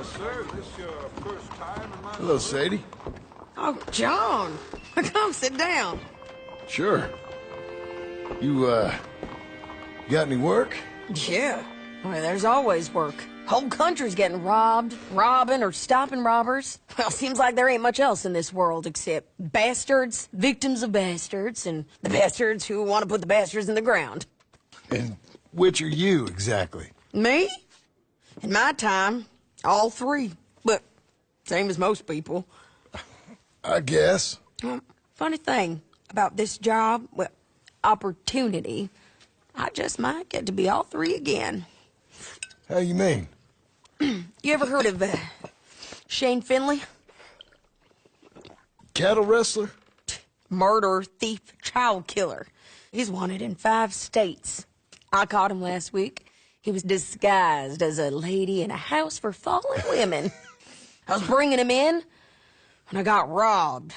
Yes, sir. This your first time in my... Hello, Sadie. Oh, John. Come sit down. Sure. You, got any work? Yeah. Well, there's always work. Whole country's getting robbed, robbing, or stopping robbers. Well, seems like there ain't much else in this world except bastards, victims of bastards, and the bastards who want to put the bastards in the ground. And which are you, exactly? Me? In my time, all three. But same as most people. I guess. Well, funny thing about this job, well, opportunity, I just might get to be all three again. How you mean? You ever heard of Shane Finley? Cattle wrestler? Murderer, thief, child killer. He's wanted in 5 states. I caught him last week. He was disguised as a lady in a house for fallen women. I was bringing him in, and I got robbed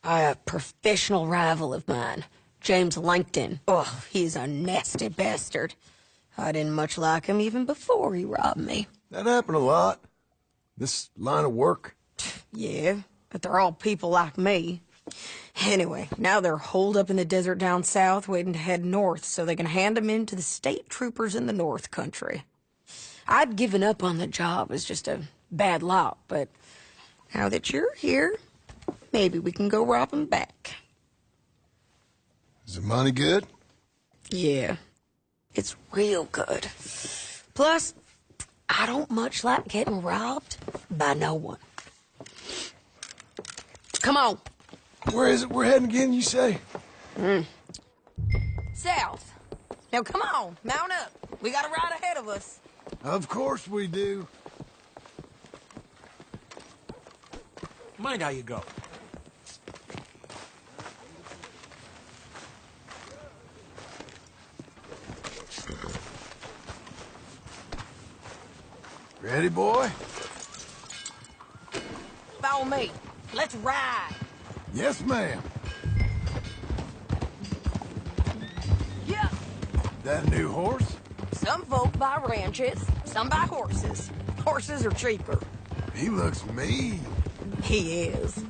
by a professional rival of mine, James Langton. Oh, he's a nasty bastard. I didn't much like him even before he robbed me. That happened a lot. This line of work. Yeah, but they're all people like me. Anyway, now they're holed up in the desert down south, waiting to head north so they can hand them in to the state troopers in the north country. I'd given up on the job as just a bad lot, but now that you're here, maybe we can go rob them back. Is the money good? Yeah, it's real good. Plus, I don't much like getting robbed by no one. Come on. Where is it we're heading again, you say? South. Now, come on, mount up. We got a ride ahead of us. Of course we do. Mind how you go. Ready, boy? Follow me. Let's ride. Yes, ma'am. Yeah. That a new horse? Some folk buy ranches, some buy horses. Horses are cheaper. He looks mean. He is.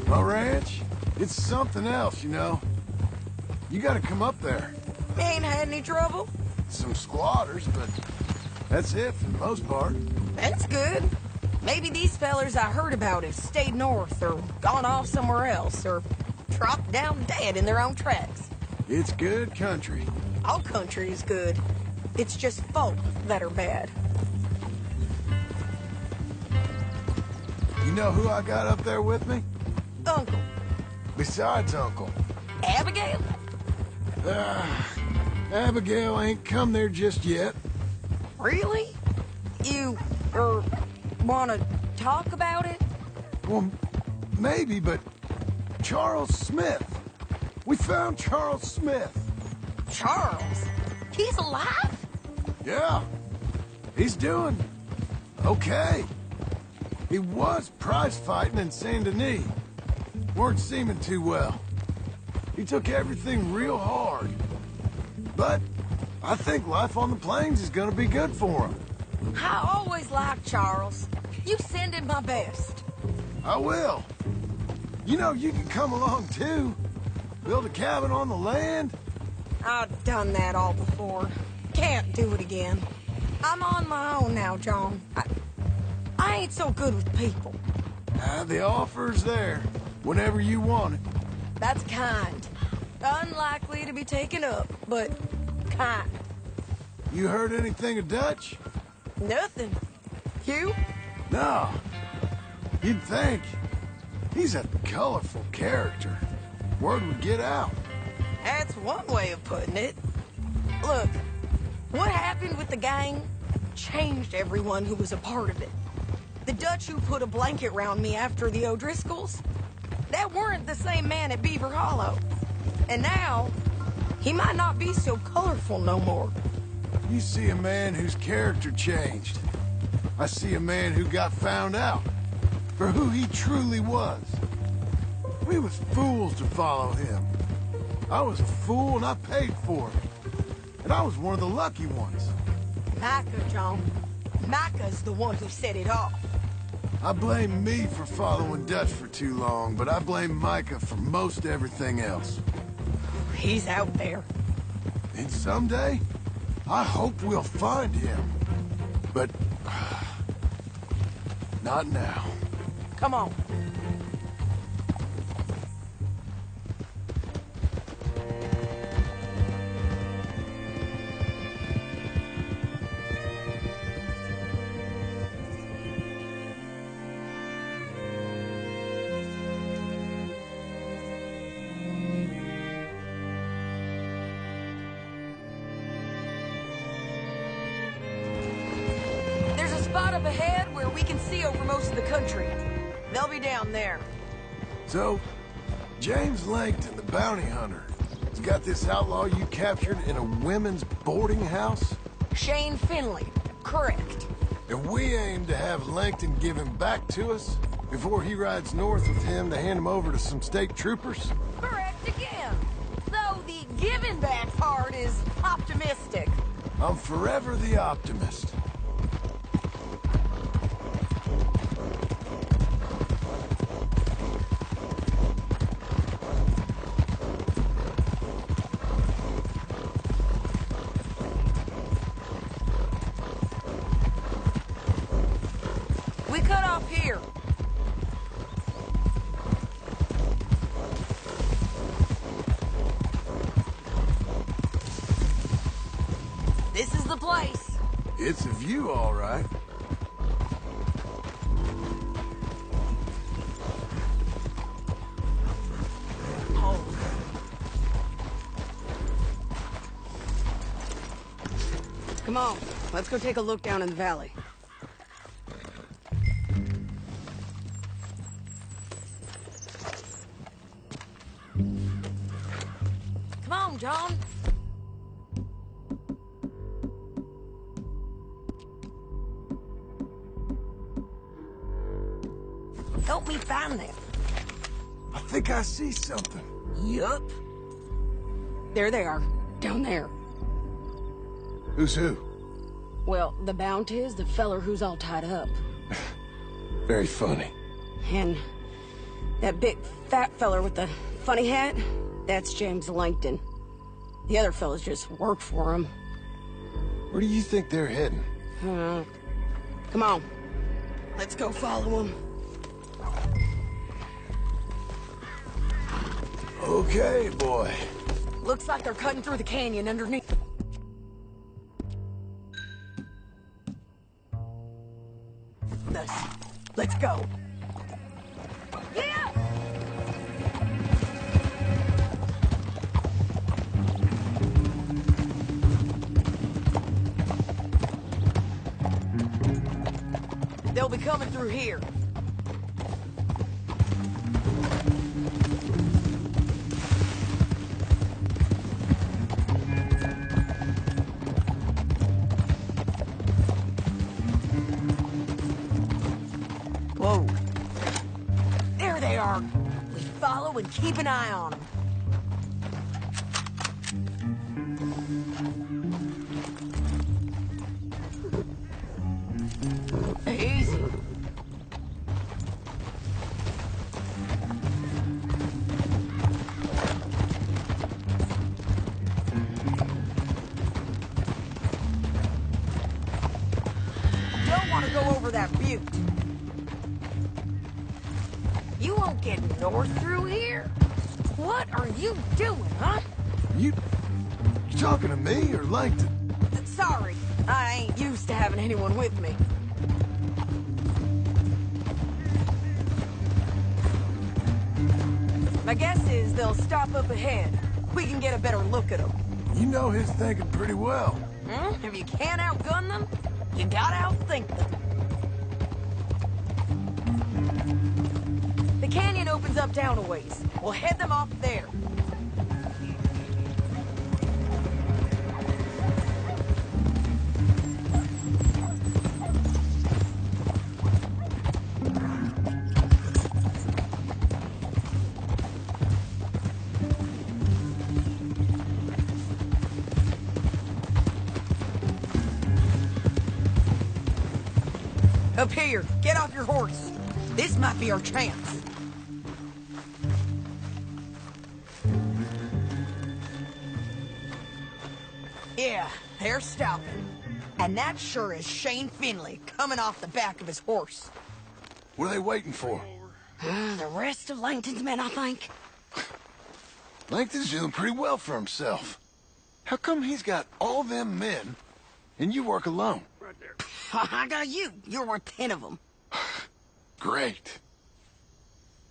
My ranch, it's something else, you know. You gotta come up there. Ain't had any trouble? Some squatters, but that's it for the most part. That's good. Maybe these fellers I heard about have stayed north or gone off somewhere else or dropped down dead in their own tracks. It's good country. All country is good. It's just folk that are bad. You know who I got up there with me? Uncle. Besides Uncle. Abigail? Abigail ain't come there just yet. Really? You, wanna talk about it? Well, maybe, but Charles Smith. We found Charles Smith. Charles? He's alive? Yeah. He's doing okay. He was prize fighting in Saint Denis. Weren't seeming too well. He took everything real hard. But I think life on the plains is gonna be good for him. I always liked Charles. You send him my best. I will. You know, you can come along too. Build a cabin on the land. I've done that all before. Can't do it again. I'm on my own now, John. I ain't so good with people. The offer's there, whenever you want it. That's kind. Unlikely to be taken up, but kind. You heard anything of Dutch? Nothing. You? No. You'd think. He's a colorful character. Word would get out. That's one way of putting it. Look, what happened with the gang changed everyone who was a part of it. The Dutch who put a blanket round me after the O'Driscolls, that weren't the same man at Beaver Hollow. And now, he might not be so colorful no more. You see a man whose character changed. I see a man who got found out for who he truly was. We was fools to follow him. I was a fool and I paid for it. And I was one of the lucky ones. Micah, John. Micah's the one who set it off. I blame me for following Dutch for too long, but I blame Micah for most everything else. He's out there. And someday, I hope we'll find him. But... not now. Come on. Spot up ahead where we can see over most of the country. They'll be down there. So, James Langton, the bounty hunter, has got this outlaw you captured in a women's boarding house? Shane Finley, correct. And we aim to have Langton give him back to us before he rides north with him to hand him over to some state troopers? Correct again. Though the giving back part is optimistic. I'm forever the optimist. We cut off here. This is the place. It's a view, all right. Oh. Come on, let's go take a look down in the valley. Come on, John. Help me find them. I think I see something. Yup. There they are, down there. Who's who? Well, the Bounty is the feller who's all tied up. Very funny. And that big fat feller with the funny hat, that's James Langton. The other fellas just work for him. Where do you think they're heading? Come on. Let's go follow them. Okay, boy. Looks like they're cutting through the canyon underneath. Let's go. Yeah! They'll be coming through here. Whoa. There they are. We follow and keep an eye on them. Easy. Don't want to go over that butte. You won't get north through here? What are you doing, huh? You talking to me or Langton? Sorry, I ain't used to having anyone with me. My guess is they'll stop up ahead. We can get a better look at them. You know his thinking pretty well. If you can't outgun them, you gotta outthink them. The canyon opens up down a ways. We'll head them off there. Up here, get off your horse. This might be our chance. Yeah, they're stopping. And that sure is Shane Finley coming off the back of his horse. What are they waiting for? The rest of Langton's men, I think. Langton's doing pretty well for himself. How come he's got all them men, and you work alone? I got you. You're worth 10 of them. Great.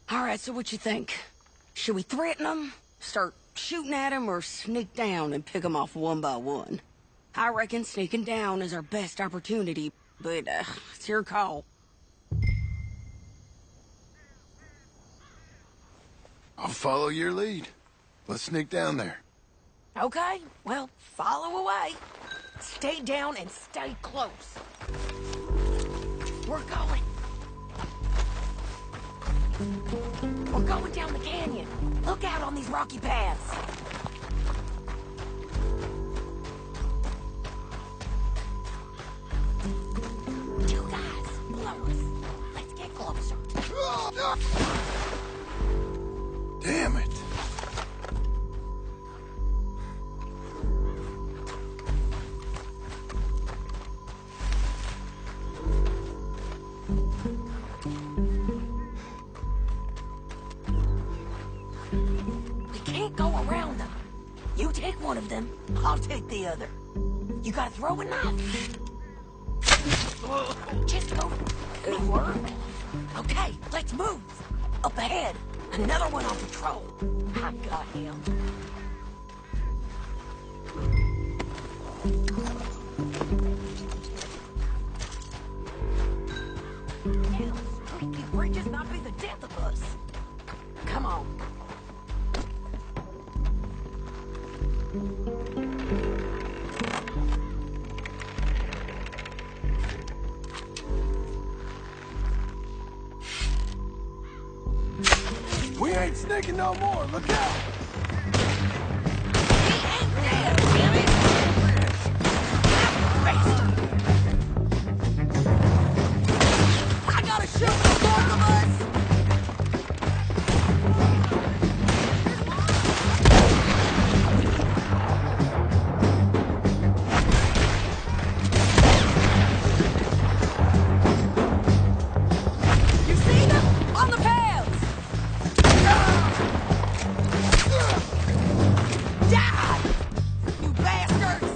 All right, so what you think? Should we threaten them, start shooting at them, or sneak down and pick them off one by one? I reckon sneaking down is our best opportunity, but it's your call. I'll follow your lead. Let's sneak down there. Okay, well, follow away. Stay down and stay close. We're going. We're going down the canyon. Look out on these rocky paths. You guys, close. Let's get closer. Damn it. We can't go around them. You take one of them, I'll take the other. You got a throwing knife? Just move. Good work. Okay, let's move. Up ahead, another one on patrol. I got him. Hell, streaky bridges might be the death of us. Come on. We ain't sneaking no more. Look out. He ain't dead, damn it! Bastard! I gotta shoot the both of us! You see them? On the paths! Die! You bastards!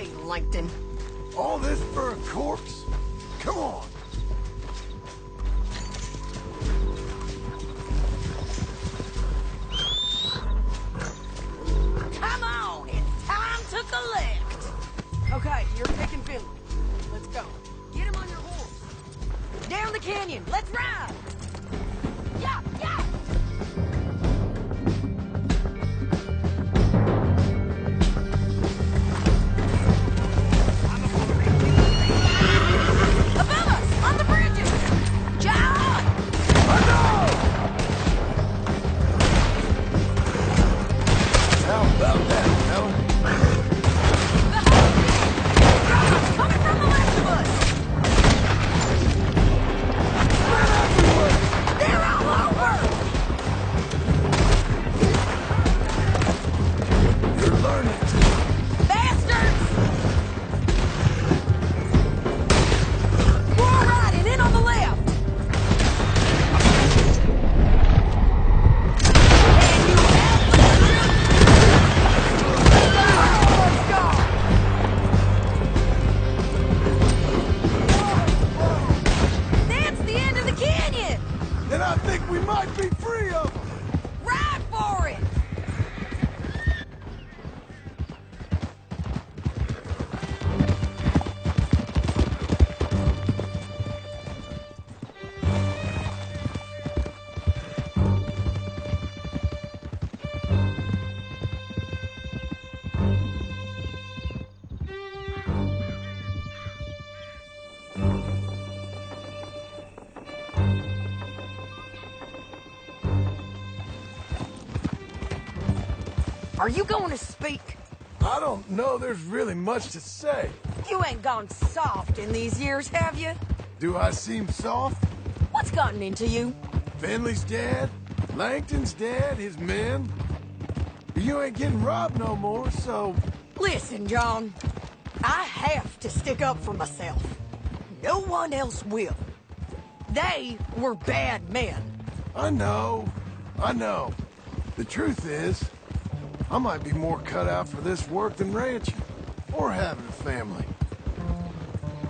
way, Langton. All this for a corpse? Come on. Come on, it's time to collect. Okay, you're taking Finley. Let's go. Get him on your horse. Down the canyon. Let's ride. Yeah, yeah. Above us, on the bridges. John! How about that, fella? Coming from the left of us! They're all over! You're learning. Bastards! More riding in on the left! And you have let's go! That's the end of the canyon! Then I think we might be free of them. Ride for it! Are you going to speak? I don't know there's really much to say. You ain't gone soft in these years, have you? Do I seem soft? What's gotten into you? Finley's dead. Langton's dead. His men. You ain't getting robbed no more, so... Listen, John. I have to stick up for myself. No one else will. They were bad men. I know. I know. The truth is, I might be more cut out for this work than ranching. Or having a family.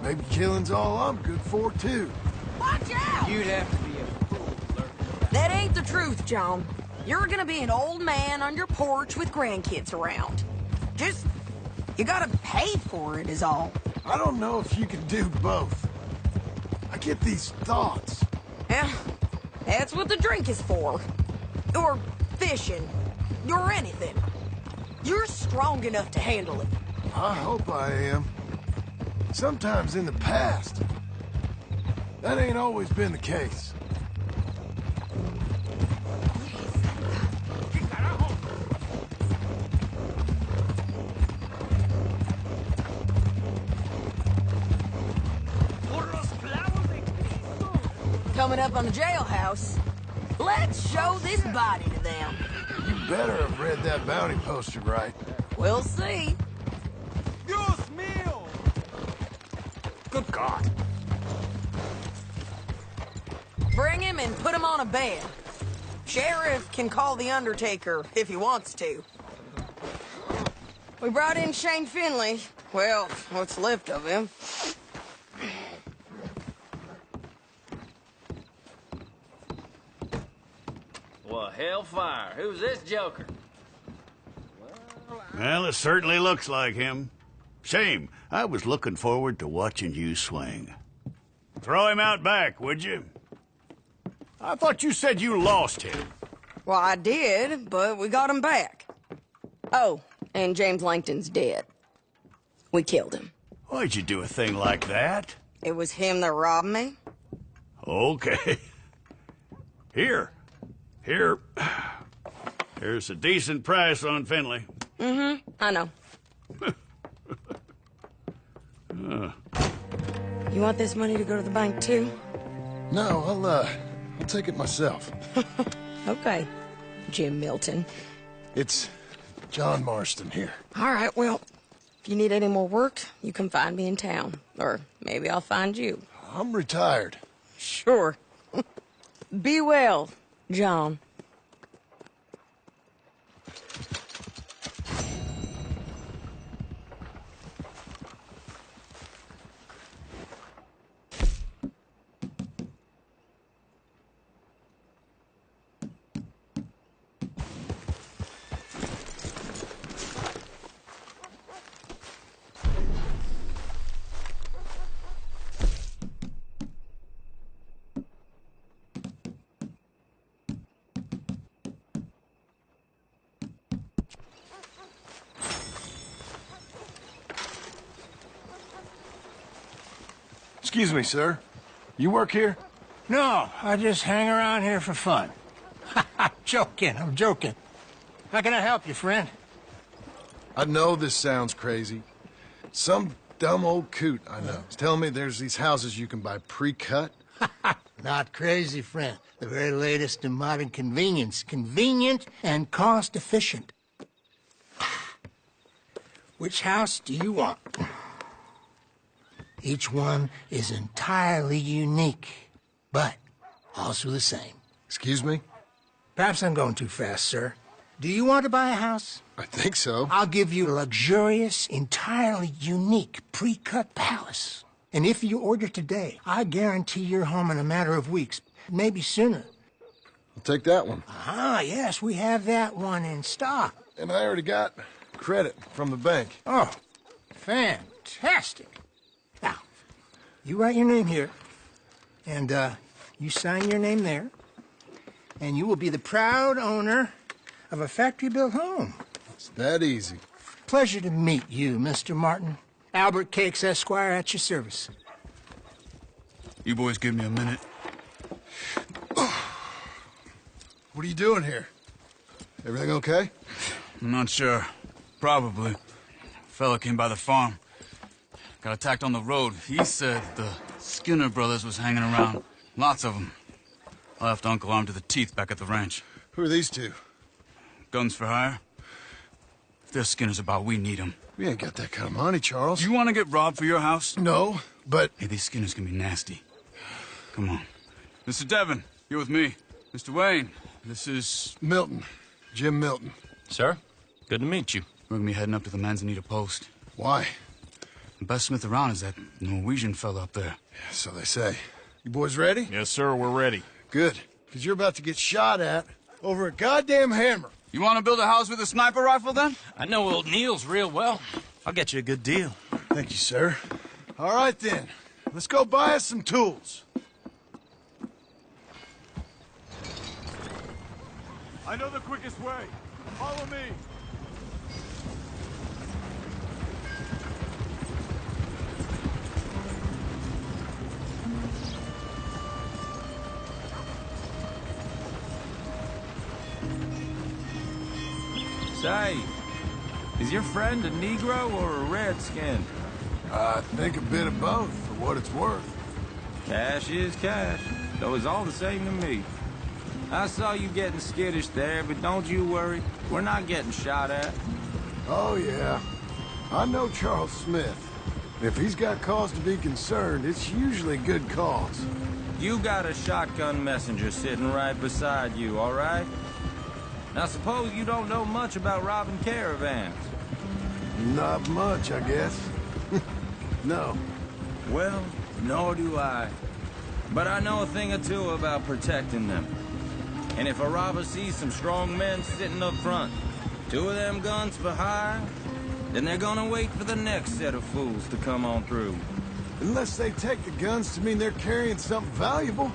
Maybe killing's all I'm good for, too. Watch out! You'd have to be a fool, Lurk. That ain't the truth, John. You're gonna be an old man on your porch with grandkids around. Just, you gotta pay for it is all. I don't know if you can do both. I get these thoughts. Yeah, that's what the drink is for. Or fishing. Or anything. You're strong enough to handle it. I hope I am. Sometimes in the past. That ain't always been the case. Coming up on the jailhouse. Let's show this body to them. You better have read that bounty poster right. We'll see. Dios mío! Good God. Bring him and put him on a bed. Sheriff can call the Undertaker if he wants to. We brought in Shane Finley. Well, what's left of him. Well, hellfire. Who's this joker? Well, it certainly looks like him. Shame. I was looking forward to watching you swing. Throw him out back, would you? I thought you said you lost him. Well, I did, but we got him back. Oh, and James Langton's dead. We killed him. Why'd you do a thing like that? It was him that robbed me. Okay. Here. Here's a decent price on Finley. I know. You want this money to go to the bank, too? No, I'll take it myself. Okay, Jim Milton. It's John Marston here. All right, well, if you need any more work, you can find me in town. Or maybe I'll find you. I'm retired. Sure. Be well, John. Excuse me, sir. You work here? No, I just hang around here for fun. I'm joking. How can I help you, friend? I know this sounds crazy. Some dumb old coot I know is telling me there's these houses you can buy pre-cut. Not crazy, friend. The very latest in modern convenience. Convenient and cost-efficient. Which house do you want? Each one is entirely unique, but also the same. Excuse me? Perhaps I'm going too fast, sir. Do you want to buy a house? I think so. I'll give you a luxurious, entirely unique pre-cut palace. And if you order today, I guarantee you're home in a matter of weeks, maybe sooner. I'll take that one. Ah, yes, we have that one in stock. And I already got credit from the bank. Oh, fantastic. Now, you write your name here, and you sign your name there, and you will be the proud owner of a factory-built home. It's that easy. Pleasure to meet you, Mr. Martin. Albert Cakes, Esquire, at your service. You boys give me a minute. What are you doing here? Everything okay? I'm not sure. Probably. Fella came by the farm. Got attacked on the road. He said the Skinner brothers was hanging around. Lots of them. I left Uncle armed to the teeth back at the ranch. Who are these two? Guns for hire? If there's Skinner's about, we need them. We ain't got that kind of money, Charles. You want to get robbed for your house? No, but... Hey, these Skinners can be nasty. Come on. Mr. Devon, you're with me. Mr. Wayne, this is... Milton. Jim Milton. Sir, good to meet you. We're gonna be heading up to the Manzanita post. Why? The best smith around is that Norwegian fella up there. Yeah, so they say. You boys ready? Yes, sir, we're ready. Good. Because you're about to get shot at over a goddamn hammer. You want to build a house with a sniper rifle, then? I know old Neil's real well. I'll get you a good deal. Thank you, sir. All right, then. Let's go buy us some tools. I know the quickest way. Follow me. Say, is your friend a Negro or a Redskin? I think a bit of both, for what it's worth. Cash is cash, though it's all the same to me. I saw you getting skittish there, but don't you worry. We're not getting shot at. Oh, yeah. I know Charles Smith. If he's got cause to be concerned, it's usually good cause. You got a shotgun messenger sitting right beside you, all right? Now suppose you don't know much about robbing caravans. Not much, I guess. No. Well, nor do I. But I know a thing or two about protecting them. And if a robber sees some strong men sitting up front, 2 of them guns for hire, then they're gonna wait for the next set of fools to come on through. Unless they take the guns to mean they're carrying something valuable.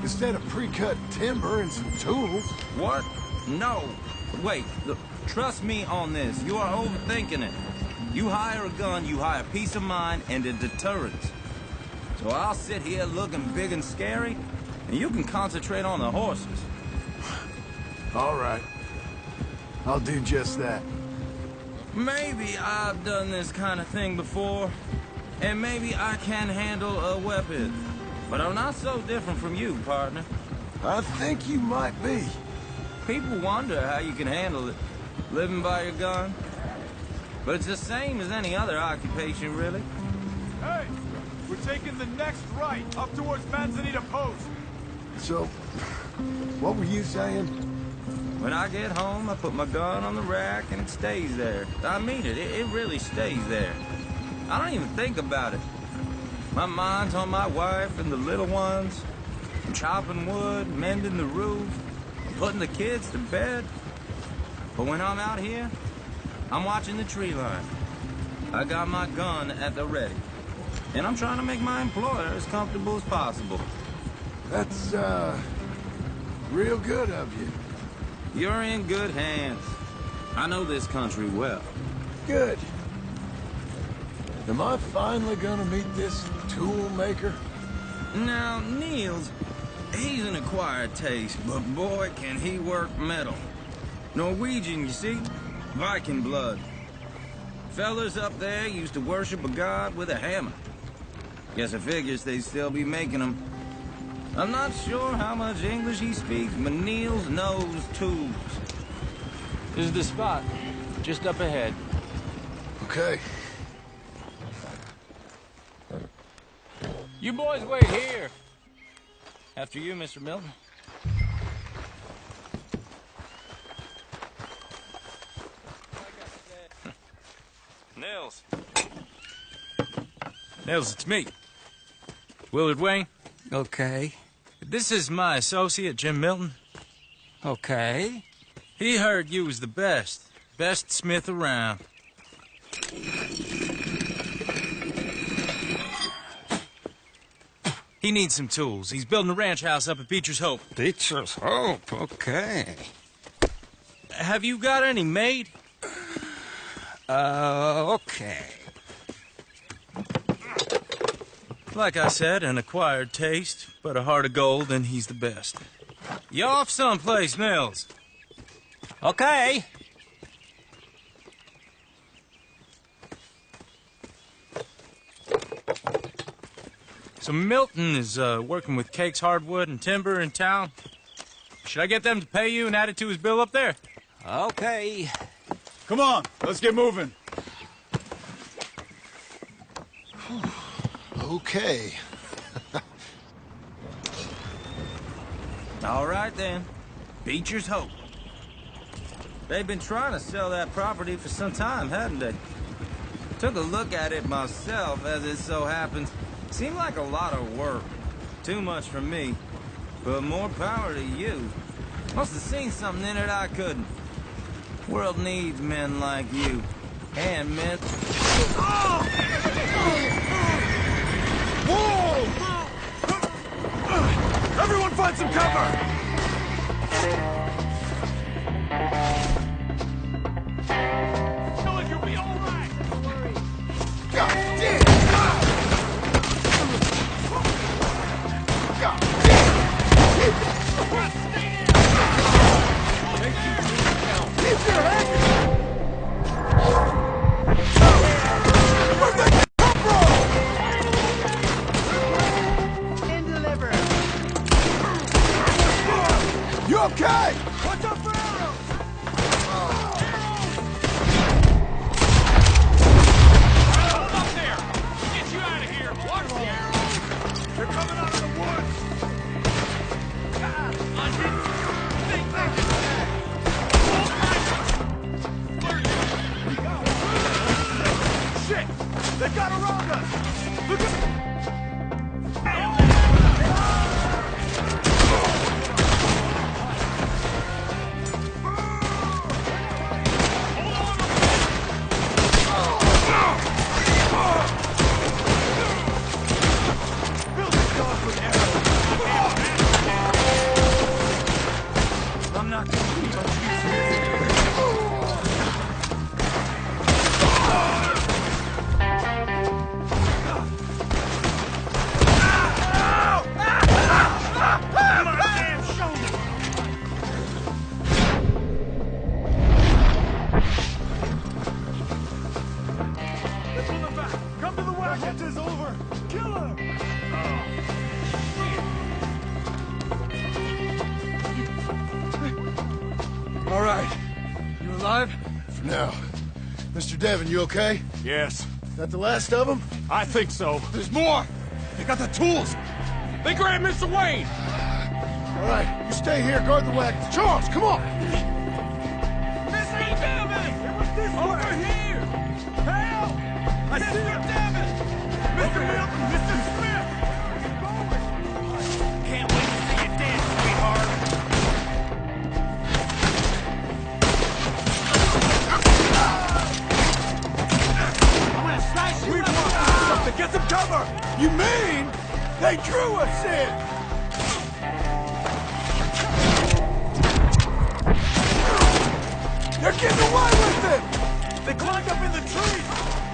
Instead of pre-cut timber and some tools. What? No. Wait, look, trust me on this. You are overthinking it. You hire a gun, you hire peace of mind and a deterrence. So I'll sit here looking big and scary, and you can concentrate on the horses. All right. I'll do just that. Maybe I've done this kind of thing before, and maybe I can handle a weapon. But I'm not so different from you, partner. I think you might be. People wonder how you can handle it, living by your gun. But it's the same as any other occupation, really. Hey, we're taking the next right, up towards Manzanita Post. So, what were you saying? When I get home, I put my gun on the rack and it stays there. I mean it, it really stays there. I don't even think about it. My mind's on my wife and the little ones. I'm chopping wood, mending the roof, putting the kids to bed. But when I'm out here, I'm watching the tree line. I got my gun at the ready. And I'm trying to make my employer as comfortable as possible. That's, real good of you. You're in good hands. I know this country well. Good. Am I finally gonna meet this tool maker? Now, Niels, he's an acquired taste, but boy, can he work metal. Norwegian, you see? Viking blood. Fellas up there used to worship a god with a hammer. Guess I figures they'd still be making them. I'm not sure how much English he speaks, but Niels knows tools. This is the spot, just up ahead. Okay. You boys wait here. After you, Mr. Milton. Nils. Nils, it's me. Willard Wayne. Okay. This is my associate, Jim Milton. Okay. He heard you was the best. Best smith around. He needs some tools. He's building a ranch house up at Beecher's Hope. Beecher's Hope, okay. Have you got any made? Okay. Like I said, an acquired taste, but a heart of gold, and he's the best. You off someplace, Nils? Okay. So Milton is working with Cake's Hardwood and Timber in town. Should I get them to pay you and add it to his bill up there? Okay. Come on, let's get moving. Okay. All right, then. Beecher's Hope. They've been trying to sell that property for some time, hadn't they? Took a look at it myself, as it so happens. Seemed like a lot of work. Too much for me. But more power to you. Must have seen something in it I couldn't. World needs men like you. And men... Whoa! Everyone find some cover! You'll be all right. Don't worry. God damn! God damn! Keep your head! Where'd that come from? And deliver. You okay? Watch out for arrows! Hold up there! Get you out of here! Watch the arrows! They're coming out of the woods! God, I didn't think that was bad! Shit! They've got around us! Look at... I'm not gonna keep on Come to the wagon! Is over! Kill him! All right. You alive? For now. Mr. Devon, you okay? Yes, That the last of them? I think so. There's more! They got the tools! They grabbed Mr. Wayne! All right, you stay here, guard the wagon. Charles, come on! Mr. Devon! It was this Over here! Help! I see Mr. Devon! Mr. Milton! Mr. Smith! Can't wait to see you dance, sweetheart! I'm gonna slice you up! Something! Get some cover! You mean they drew us in? They're getting away with it! They climbed up in the trees!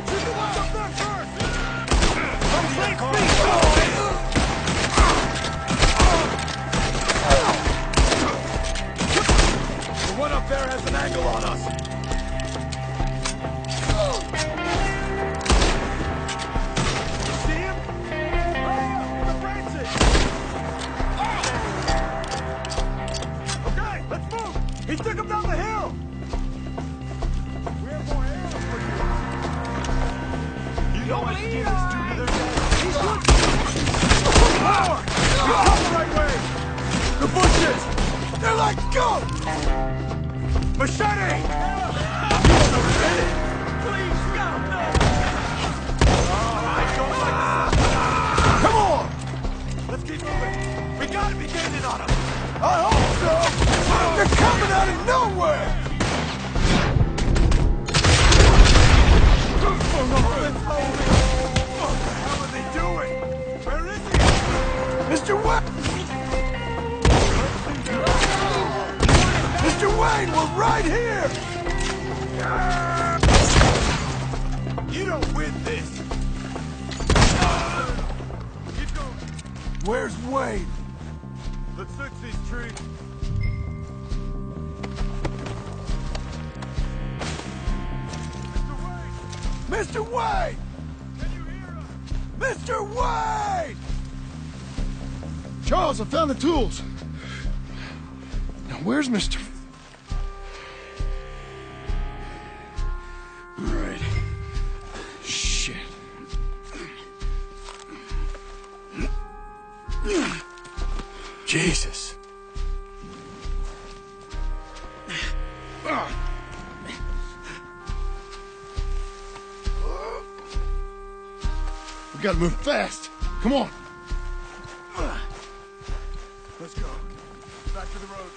Shoot the ones up there first! fire has an angle on us. You see him? The branches! Okay, let's move! He took him down the hill! We have more arrows for you. You know what skinnies do to their guys? He's good! Power! You come the right way! The bushes! They're like goat! Machete! Please, stop! No! I don't like this. Come on! Let's keep moving. We gotta be gaining on them. I hope so! They're coming out of nowhere! What the hell are they doing? Where is he? Mr. Wayne! Mr. Wayne, we're right here! You don't win this! Keep going. Where's Wayne? Let's fix these trees. Mr. Wayne! Can you hear us? Mr. Wayne! Charles, I found the tools. Now, where's Mr. All right. Shit. Jesus. We gotta move fast. Come on. Let's go. Back to the road.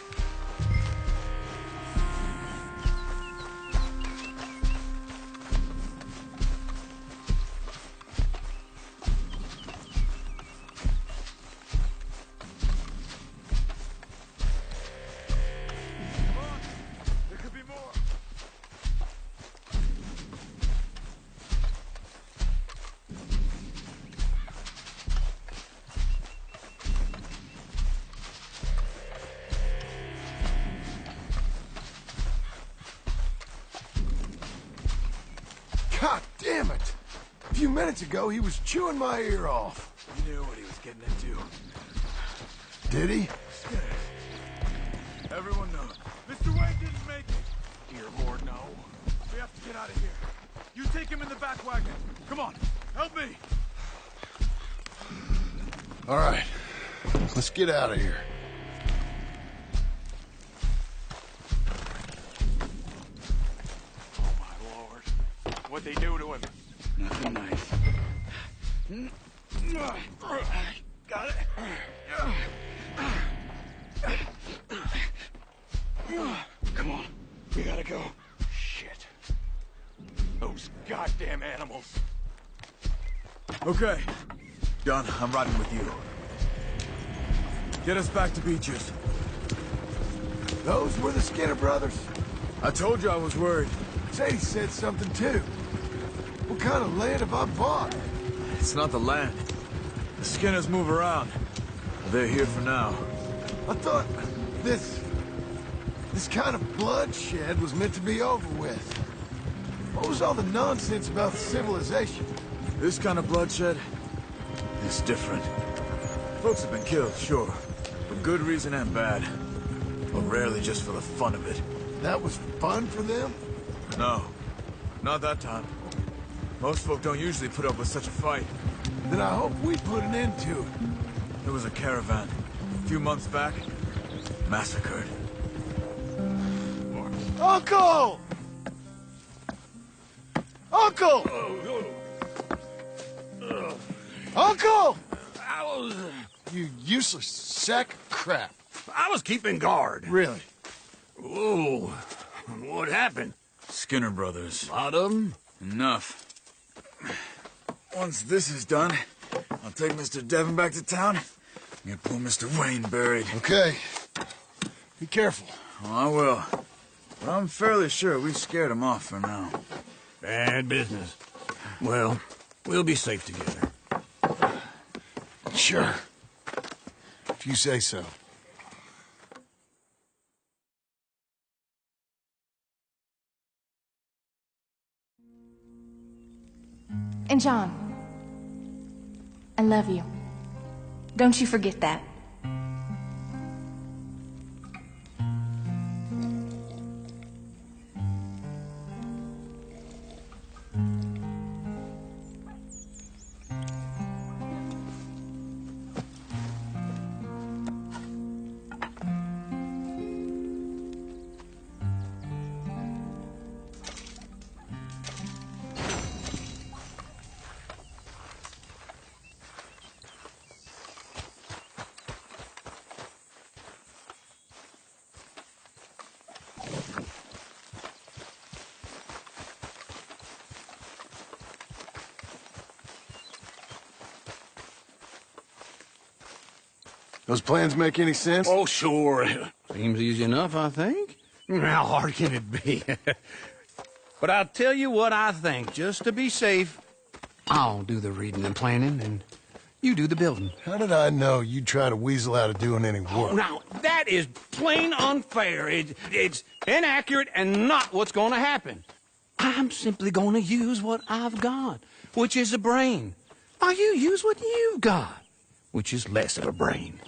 Come on. There could be more. God damn it! A few minutes ago, he was chewing my ear off. He knew what he was getting into. Did he? Everyone knows. Mr. Wayne didn't make it. Dear Lord, no. We have to get out of here. You take him in the back wagon. Come on, help me. All right. Let's get out of here. Oh, my Lord. What'd they do to him? Nothing nice. Got it? Come on. We gotta go. Shit. Those goddamn animals. Okay. Done. I'm riding with you. Get us back to Beaches. Those were the Skinner brothers. I told you I was worried. Sadie said something too. What kind of land have I bought? It's not the land. The Skinners move around. They're here for now. I thought this kind of bloodshed was meant to be over with. What was all the nonsense about civilization? This kind of bloodshed is different. Folks have been killed, sure. For good reason and bad. But rarely just for the fun of it. That was fun for them? No. Not that time. Most folk don't usually put up with such a fight. Then I hope we put an end to it. There was a caravan. A few months back. Massacred. Uncle! Uncle! Uncle! You useless sack of crap. I was keeping guard. Really? Whoa. What happened? Skinner brothers. Lot of them? Enough. Once this is done, I'll take Mr. Devon back to town and get poor Mr. Wayne buried. Okay. Be careful. Oh, I will. But I'm fairly sure we scared him off for now. Bad business. Well, we'll be safe together. Sure. If you say so. And John, I love you. Don't you forget that. Those plans make any sense? Oh, sure. Seems easy enough, I think. How hard can it be? But I'll tell you what I think, just to be safe. I'll do the reading and planning, and you do the building. How did I know you'd try to weasel out of doing any work? Now, that is plain unfair. It's inaccurate and not what's going to happen. I'm simply going to use what I've got, which is a brain. While you use what you've got, which is less of a brain.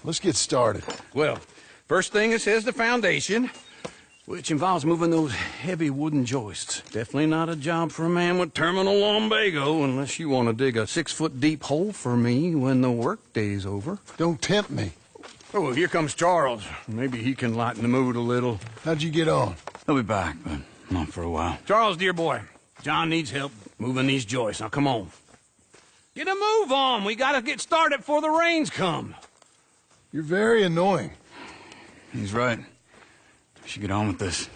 Let's get started. Well, first thing it says the foundation, which involves moving those heavy wooden joists. Definitely not a job for a man with terminal lumbago, unless you want to dig a 6-foot deep hole for me when the workday's over. Don't tempt me. Oh, here comes Charles. Maybe he can lighten the mood a little. How'd you get on? He'll be back, but not for a while. Charles, dear boy, John needs help moving these joists. Now, come on. Get a move on. We gotta get started before the rains come. You're very annoying. He's right. We should get on with this.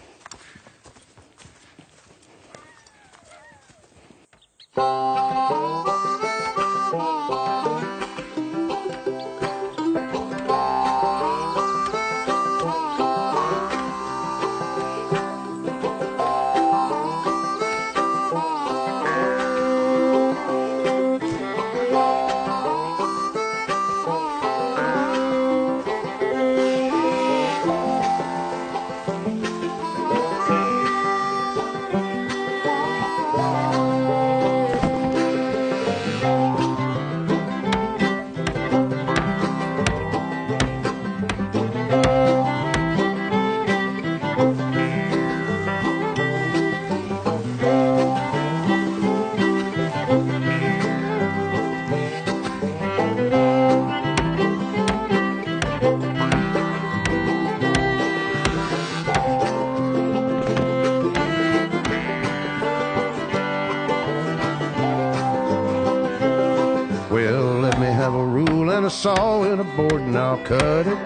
Well, let me have a rule and a saw and a board and I'll cut it.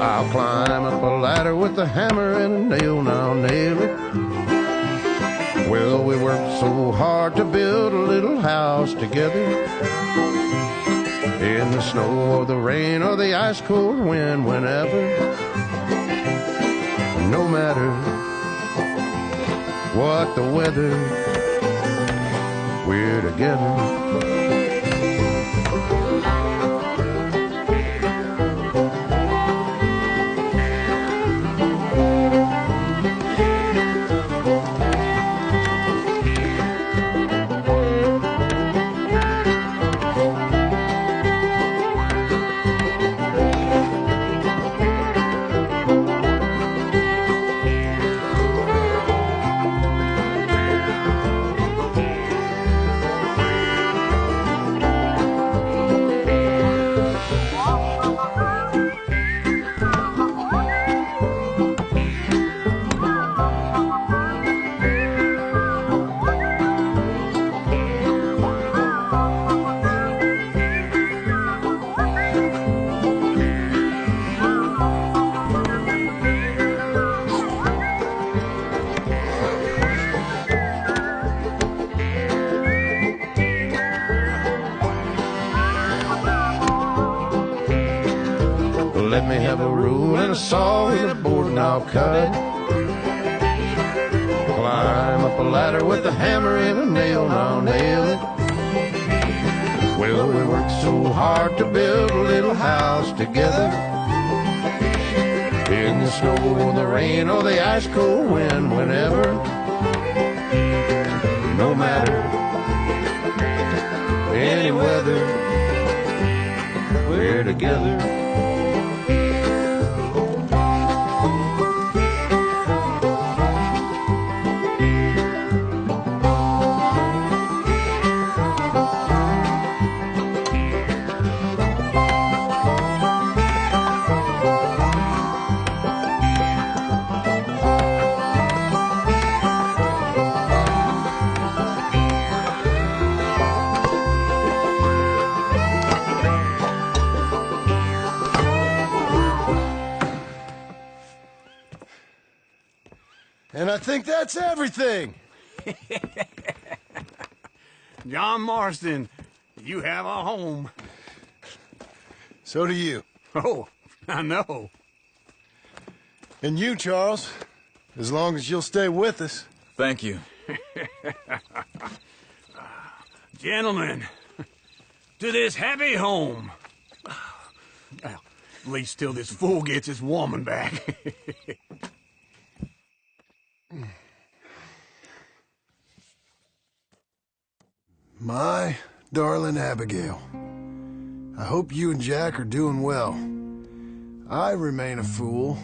I'll climb up a ladder with a hammer and a nail and I'll nail it. Well, we worked so hard to build a little house together. In the snow or the rain or the ice cold wind, whenever. No matter what the weather, we're together. Let me have a rule and a saw and a board and I'll cut it. Climb up a ladder with a hammer and a nail and I'll nail it. Well, we worked so hard to build a little house together. In the snow or the rain or the ice cold wind, whenever. No no matter. Any weather, we're together. And I think that's everything. John Marston, you have a home. So do you. Oh, I know. And you, Charles, as long as you'll stay with us. Thank you. Gentlemen, to this happy home. Well, at least till this fool gets his woman back. My darling Abigail, I hope you and Jack are doing well. I remain a fool,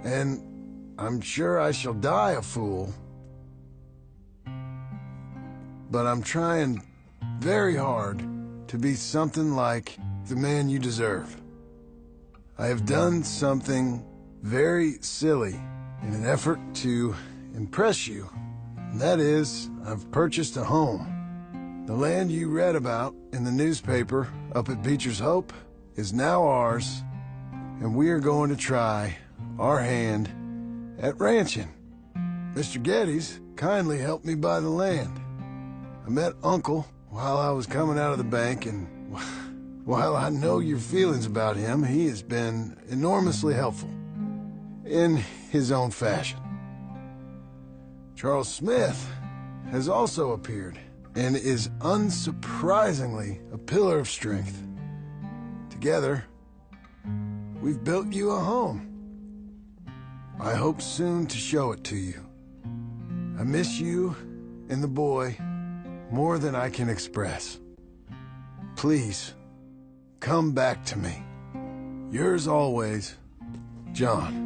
and I'm sure I shall die a fool. But I'm trying very hard to be something like the man you deserve. I have done something very silly in an effort to impress you, and that is, I've purchased a home. The land you read about in the newspaper up at Beecher's Hope is now ours, and we are going to try our hand at ranching. Mr. Geddes kindly helped me buy the land. I met Uncle while I was coming out of the bank, and while I know your feelings about him, he has been enormously helpful in his own fashion. Charles Smith has also appeared and is unsurprisingly a pillar of strength. Together, we've built you a home. I hope soon to show it to you. I miss you and the boy more than I can express. Please, come back to me. Yours always, John.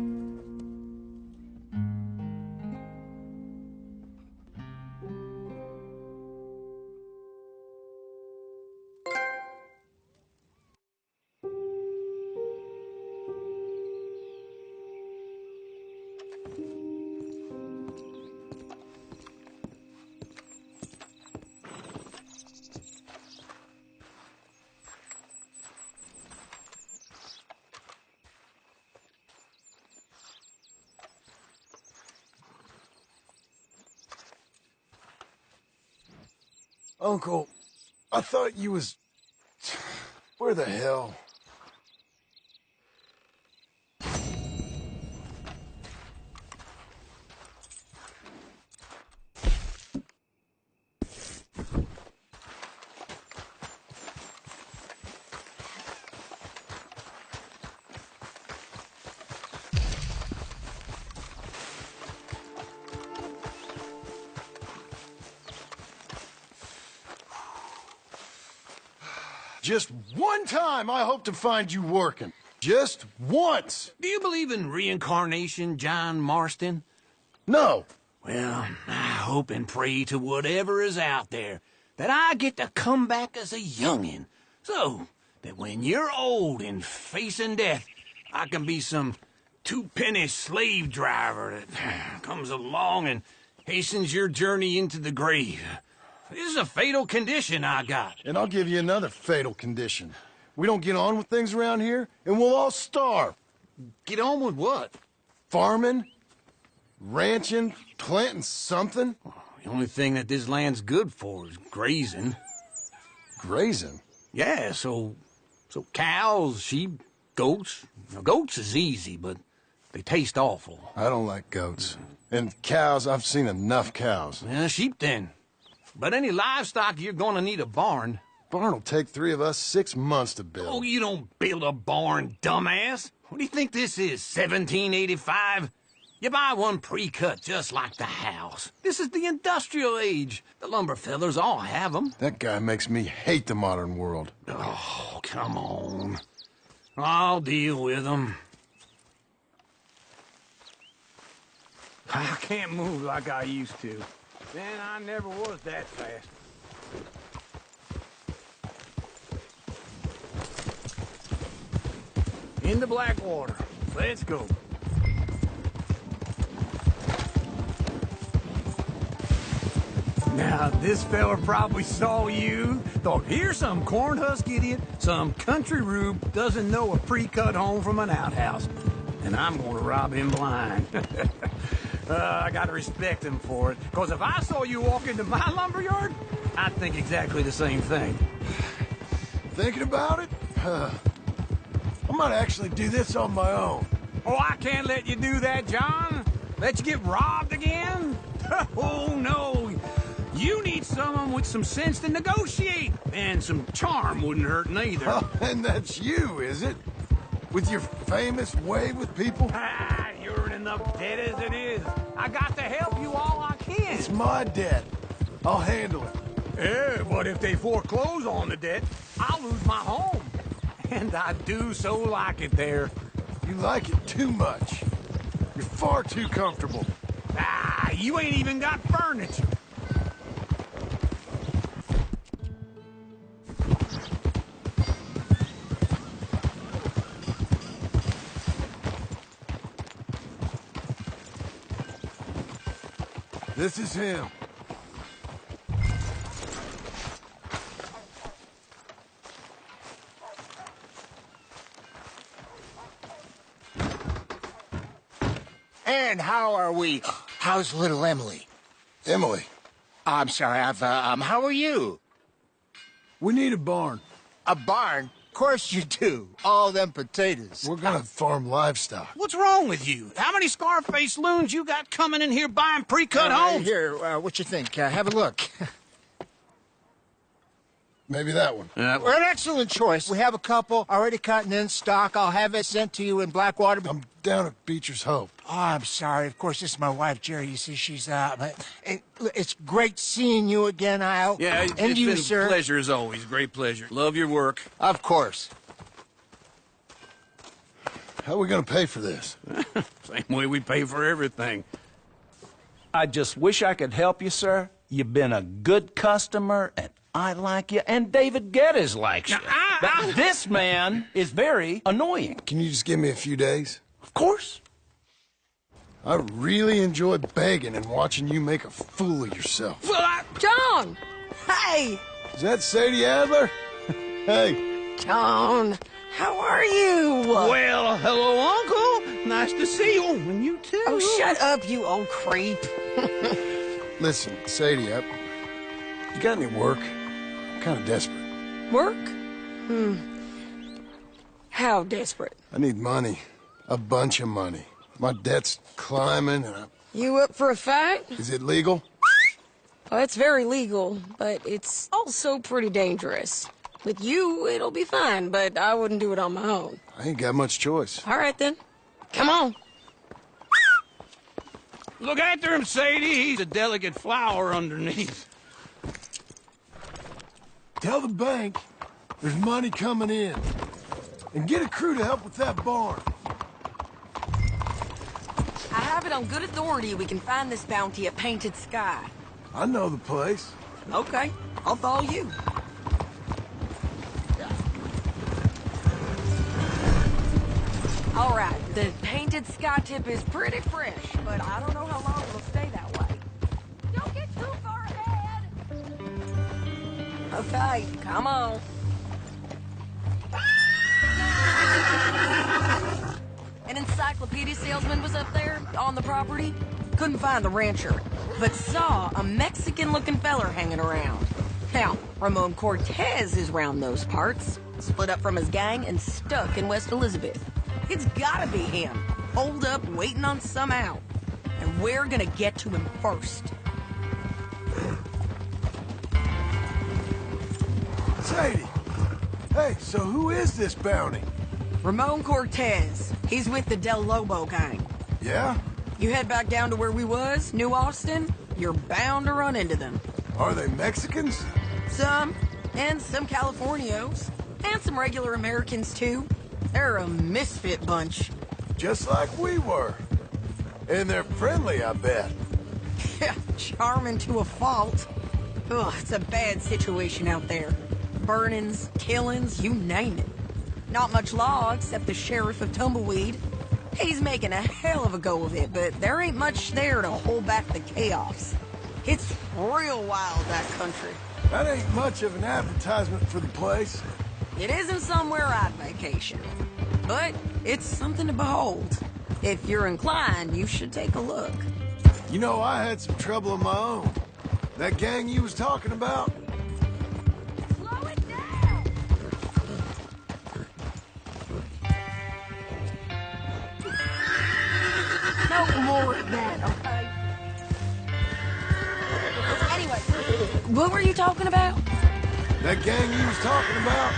Uncle, I thought you was... Where the hell? Just one time I hope to find you working. Just once. Do you believe in reincarnation, John Marston? No. Well, I hope and pray to whatever is out there that I get to come back as a youngin', so that when you're old and facing death, I can be some two-penny slave driver that comes along and hastens your journey into the grave. This is a fatal condition I got. And I'll give you another fatal condition. We don't get on with things around here, and we'll all starve. Get on with what? Farming, ranching, planting something. The only thing that this land's good for is grazing. Grazing? Yeah, so cows, sheep, goats. Now, goats is easy, but they taste awful. I don't like goats. And cows, I've seen enough cows. Yeah, sheep then. But any livestock, you're gonna need a barn. Barn will take 3 of us 6 months to build. Oh, you don't build a barn, dumbass. What do you think this is, 1785? You buy one pre-cut just like the house. This is the industrial age. The lumber fellers all have them. That guy makes me hate the modern world. Oh, come on. I'll deal with them. I can't move like I used to. Man, I never was that fast. Into Blackwater. Let's go. Now, this fella probably saw you, thought, here's some cornhusk idiot, some country rube doesn't know a pre-cut home from an outhouse. And I'm gonna rob him blind. I gotta respect him for it, because if I saw you walk into my lumberyard, I'd think exactly the same thing. Thinking about it? I might actually do this on my own. Oh, I can't let you do that, John. Let you get robbed again? Oh, no. You need someone with some sense to negotiate. And some charm wouldn't hurt neither. Oh, and that's you, is it? With your famous way with people? Ah, you're in enough debt as it is. I got to help you all I can. It's my debt. I'll handle it. Yeah, but if they foreclose on the debt, I'll lose my home. And I do so like it there. You like it too much. You're far too comfortable. Ah, you ain't even got furniture. This is him. And how are we? How's little Emily? Emily. I'm sorry, how are you? We need a barn. A barn? Of course you do. All them potatoes. We're gonna farm livestock. What's wrong with you? How many Scarface loons you got coming in here buying pre-cut homes? Here, what you think? Have a look. Maybe that one. We're an excellent choice. We have a couple already cutting in stock. I'll have it sent to you in Blackwater. I'm down at Beecher's Hope. Oh, I'm sorry. Of course, this is my wife, Jerry. You see, she's it's great seeing you again, Al. Yeah, and it's you, been sir. a pleasure as always. Great pleasure. Love your work. Of course. How are we gonna pay for this? Same way we pay for everything. I just wish I could help you, sir. You've been a good customer, and I like you, and David Geddes likes you. But this man is very annoying. Can you just give me a few days? Of course. I really enjoy begging and watching you make a fool of yourself. Well, John! Hey! Is that Sadie Adler? Hey. John, how are you? Well, hello, Uncle. Nice to see you. And you too. Oh, shut up, you old creep. Listen, Sadie, you got any work? I'm kind of desperate. Work? How desperate? I need money. A bunch of money. My debt's climbing and You up for a fight? Is it legal? Well, it's very legal, but it's also pretty dangerous. With you, it'll be fine, but I wouldn't do it on my own. I ain't got much choice. All right, then. Come on. Look after him, Sadie. He's a delicate flower underneath. Tell the bank there's money coming in. And get a crew to help with that barn. I have it on good authority we can find this bounty at Painted Sky. I know the place. Okay, I'll follow you. All right, the Painted Sky tip is pretty fresh, but I don't know how long it'll stay that way. Don't get too far ahead! Okay, come on. An encyclopedia salesman was up there on the property. Couldn't find the rancher, but saw a Mexican-looking feller hanging around. Now, Ramon Cortez is round those parts, split up from his gang and stuck in West Elizabeth. It's gotta be him, holed up waiting on some out. And we're gonna get to him first. Sadie! Hey, so who is this bounty? Ramon Cortez. He's with the Del Lobo gang. Yeah? You head back down to where we was, New Austin, you're bound to run into them. Are they Mexicans? Some, and some Californios, and some regular Americans too. They're a misfit bunch. Just like we were. And they're friendly, I bet. Yeah, charming to a fault. Ugh, it's a bad situation out there. Burnings, killings, you name it. Not much law except the sheriff of Tumbleweed. He's making a hell of a go of it, but there ain't much there to hold back the chaos. It's real wild, that country. That ain't much of an advertisement for the place. It isn't somewhere I'd vacation, but it's something to behold. If you're inclined, you should take a look. You know, I had some trouble of my own. That gang you was talking about? Slow it down! No more of that, okay? Anyway, what were you talking about? That gang you was talking about?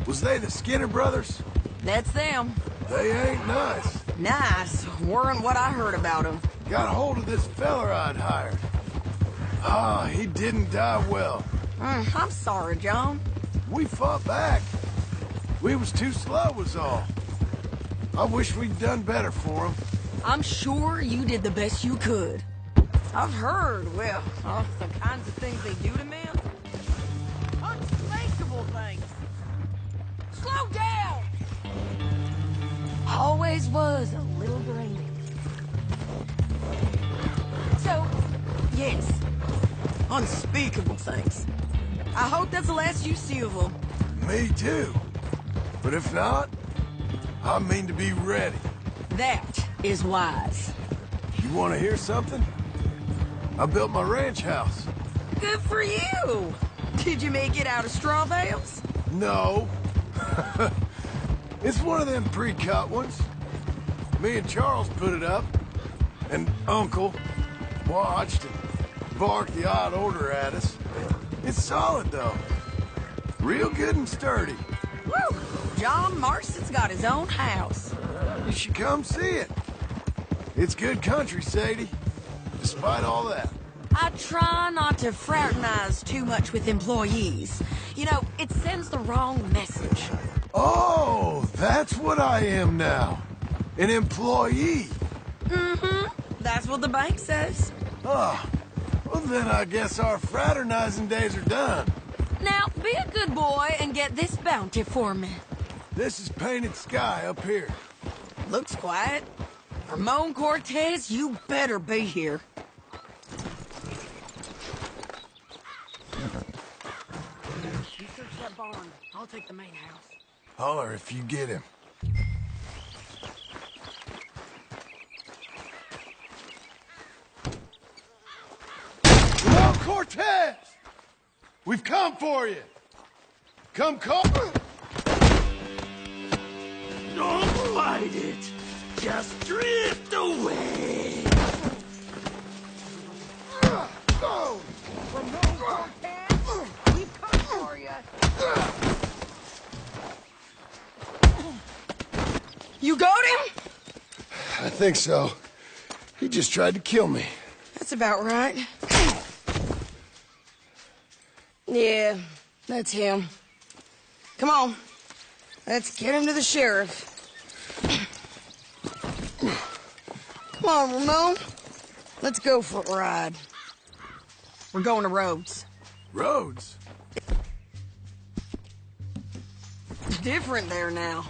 Was they the Skinner brothers? That's them. They ain't nice. Nice. Weren't what I heard about them. Got a hold of this feller I'd hired. Ah, he didn't die well. I'm sorry, John. We fought back. We was too slow was all. I wish we'd done better for him. I'm sure you did the best you could. I've heard, well, the kinds of things they do to men. Unspeakable things. Slow down! Always was a little green. So, yes, unspeakable things. I hope that's the last you see of them. Me too. But if not, I mean to be ready. That is wise. You want to hear something? I built my ranch house. Good for you! Did you make it out of straw bales? No. It's one of them pre-cut ones. Me and Charles put it up, and Uncle watched and barked the odd order at us. It's solid, though. Real good and sturdy. Woo! John Marston's got his own house. You should come see it. It's good country, Sadie. Despite all that. I try not to fraternize too much with employees. You know, it sends the wrong message. Oh, that's what I am now. An employee. Mm-hmm. That's what the bank says. Ah, well then I guess our fraternizing days are done. Now, be a good boy and get this bounty for me. This is Painted Sky up here. Looks quiet. Ramon Cortez, you better be here. You search that barn. I'll take the main house. Holler if you get him. Ramon Cortez! We've come for you! Come call... Don't fight it. Just drift away. Go! Ramon Cortez, we've come for you. You got him? I think so. He just tried to kill me. That's about right. Yeah, that's him. Come on. Let's get him to the sheriff. Come on, Ramon. Let's go for a ride. We're going to Rhodes. Rhodes? It's different there now.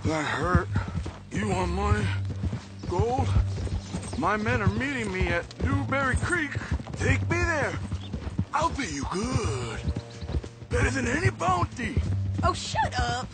That hurt. You want money? Gold? My men are meeting me at Newberry Creek. Take me there. I'll pay you good. Better than any bounty. Oh, shut up.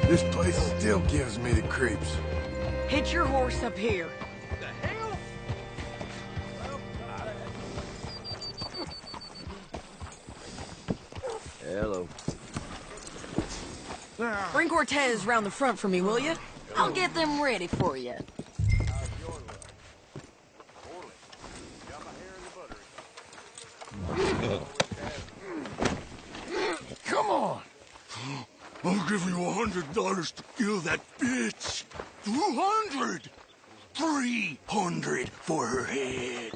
This place still gives me the creeps. Hitch your horse up here. Hello. Bring Cortez round the front for me, will you? I'll get them ready for you. Come on! I'll give you $100 to kill that bitch. 200! 300 for her head.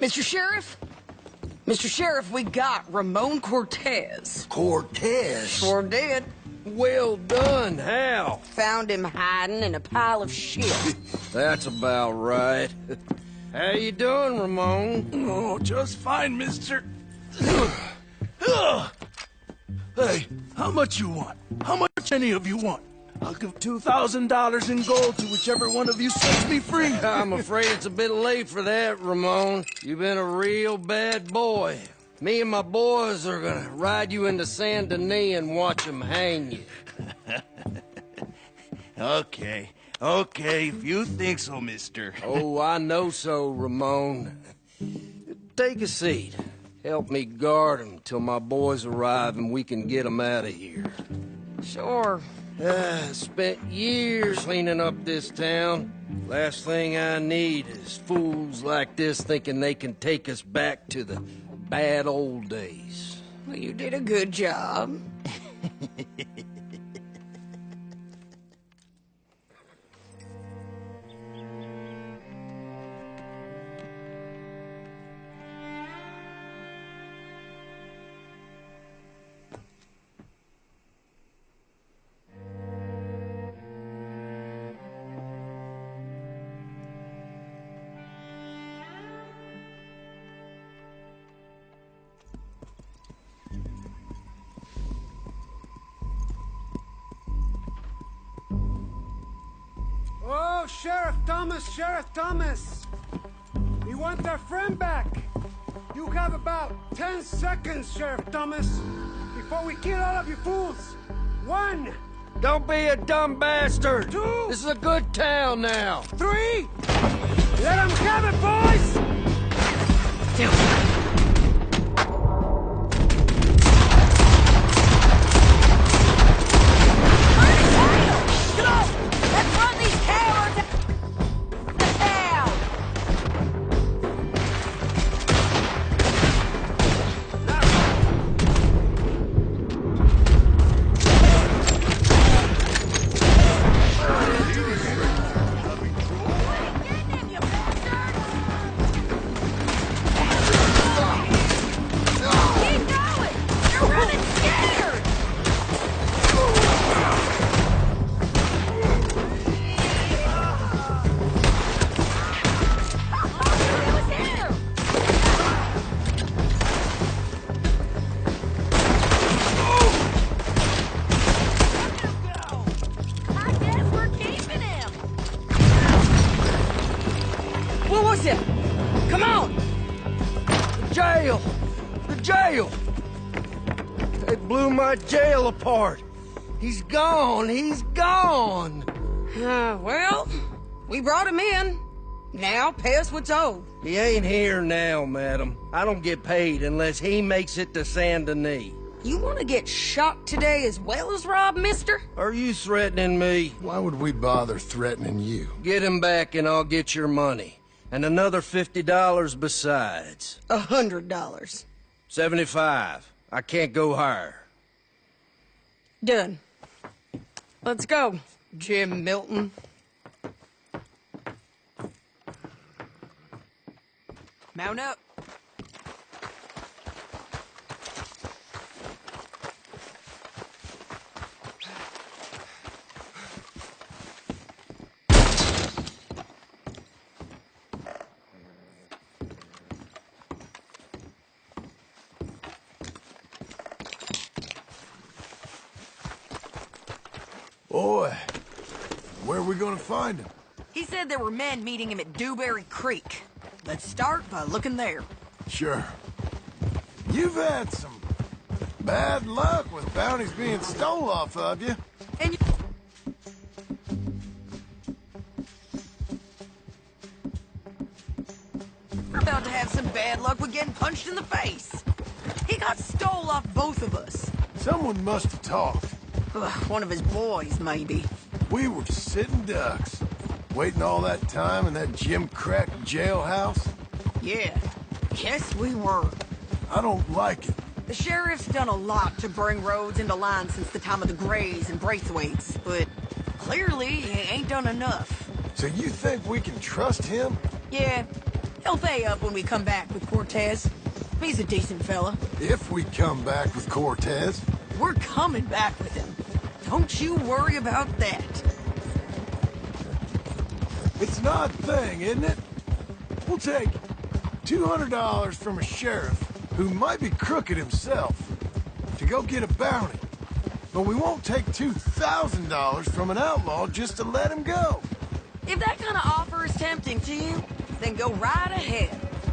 Mr. Sheriff? Mr. Sheriff, we got Ramon Cortez. Cortez? Sure did. Well done, Hal. Found him hiding in a pile of shit. That's about right. How you doing, Ramon? Oh, just fine, mister. Hey, how much you want? How much any of you want? I'll give $2,000 in gold to whichever one of you sets me free. I'm afraid it's a bit late for that, Ramon. You've been a real bad boy. Me and my boys are gonna ride you into Saint Denis and watch them hang you. Okay, if you think so, mister. Oh, I know so, Ramon. Take a seat. Help me guard them till my boys arrive and we can get them out of here. Sure. Spent years cleaning up this town. Last thing I need is fools like this thinking they can take us back to the bad old days. Well, you did a good job. Oh, Sheriff Thomas! We want our friend back! You have about 10 seconds, Sheriff Thomas, before we kill all of you fools! 1! Don't be a dumb bastard! 2! This is a good town now! 3! Let them have it, boys! Damn. Come on! The jail! They blew my jail apart. He's gone! Well, we brought him in. Now pay us what's owed. He ain't here now, madam. I don't get paid unless he makes it to Saint Denis. You want to get shot today as well as Rob, mister? Are you threatening me? Why would we bother threatening you? Get him back and I'll get your money. And another $50 besides. $100. 75. I can't go higher. Done. Let's go, Jim Milton. Mount up. Boy, where are we gonna find him? He said there were men meeting him at Dewberry Creek. Let's start by looking there. Sure. You've had some Bad luck with bounties being stole off of you. And you... We're about to have some bad luck with getting punched in the face. He got stole off both of us. Someone must have talked. Ugh, one of his boys, maybe. We were sitting ducks, waiting all that time in that Jim Crack jailhouse. Yeah, yes we were. I don't like it. The sheriff's done a lot to bring roads into line since the time of the Grays and Braithwaites, but clearly he ain't done enough. So you think we can trust him? Yeah, he'll pay up when we come back with Cortez. He's a decent fella. If we come back with Cortez. We're coming back with him. Don't you worry about that. It's an odd thing, isn't it? We'll take $200 from a sheriff who might be crooked himself to go get a bounty. But we won't take $2,000 from an outlaw just to let him go. If that kind of offer is tempting to you, then go right ahead.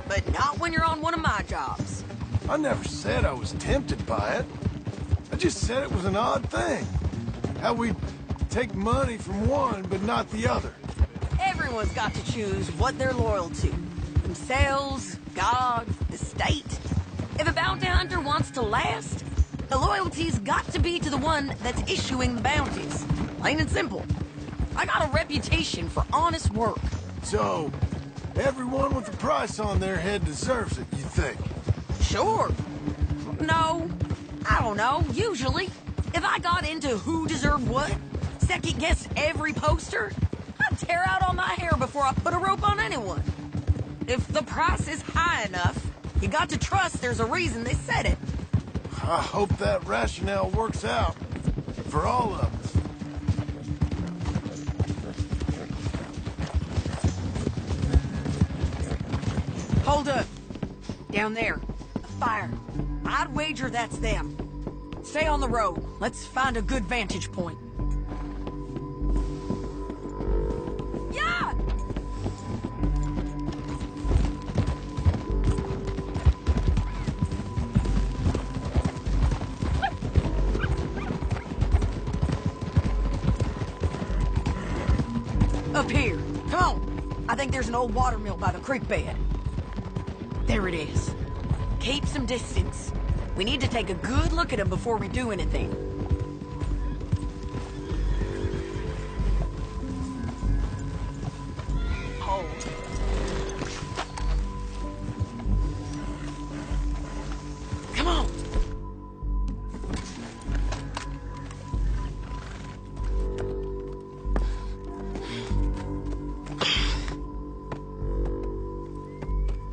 But not when you're on one of my jobs. I never said I was tempted by it. I just said it was an odd thing. How we take money from one but not the other. Everyone's got to choose what they're loyal to. Themselves, God, the state. If a bounty hunter wants to last, the loyalty's got to be to the one that's issuing the bounties. Plain and simple. I got a reputation for honest work. So, everyone with a price on their head deserves it, you think? Sure. No, I don't know, usually. If I got into who deserved what, second-guess every poster, I'd tear out all my hair before I put a rope on anyone. If the price is high enough, you got to trust there's a reason they said it. I hope that rationale works out for all of us. Hold up. Down there. A fire. I'd wager that's them. Stay on the road. Let's find a good vantage point. Yeah! Up here. Come on. I think there's an old water mill by the creek bed. There it is. Keep some distance. We need to take a good look at him before we do anything. Hold. Come on.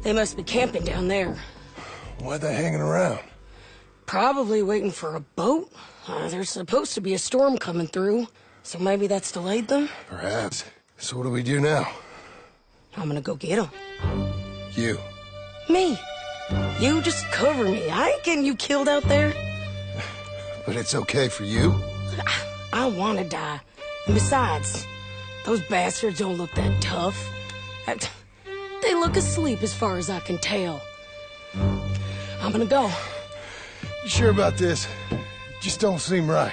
They must be camping down there. Why are they hanging around? Probably waiting for a boat. There's supposed to be a storm coming through, so maybe that's delayed them? Perhaps. So what do we do now? I'm gonna go get them. You. Me. You just cover me. I ain't getting you killed out there. But it's okay for you? I want to die. And besides, those bastards don't look that tough. They look asleep as far as I can tell. I'm gonna go. You sure about this? Just don't seem right.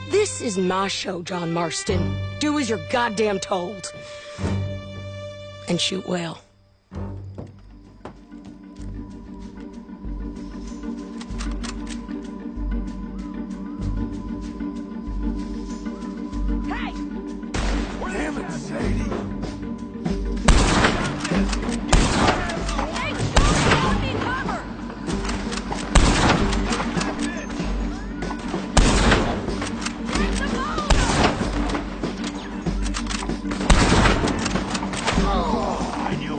This is my show, John Marston. Do as you're goddamn told. And shoot well. Hey! Damn it, Sadie. Hey, Sean, need cover! Take the ball! Oh, I knew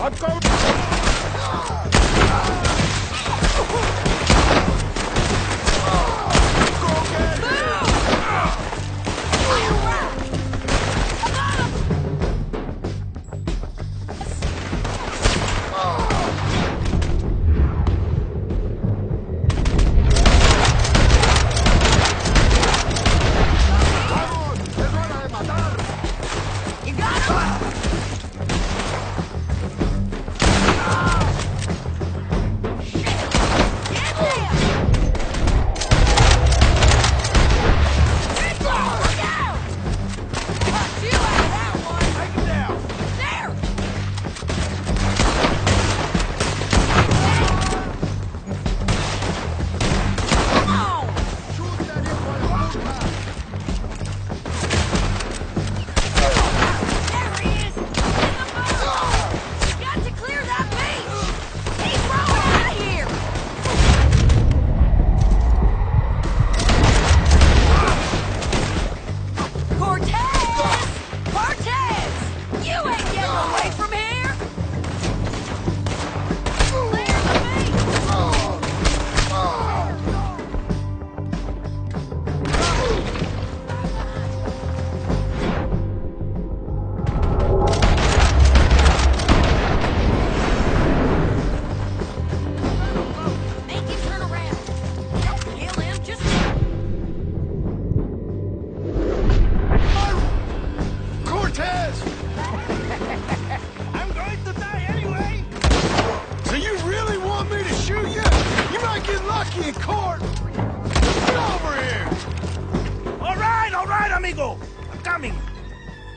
I'm going.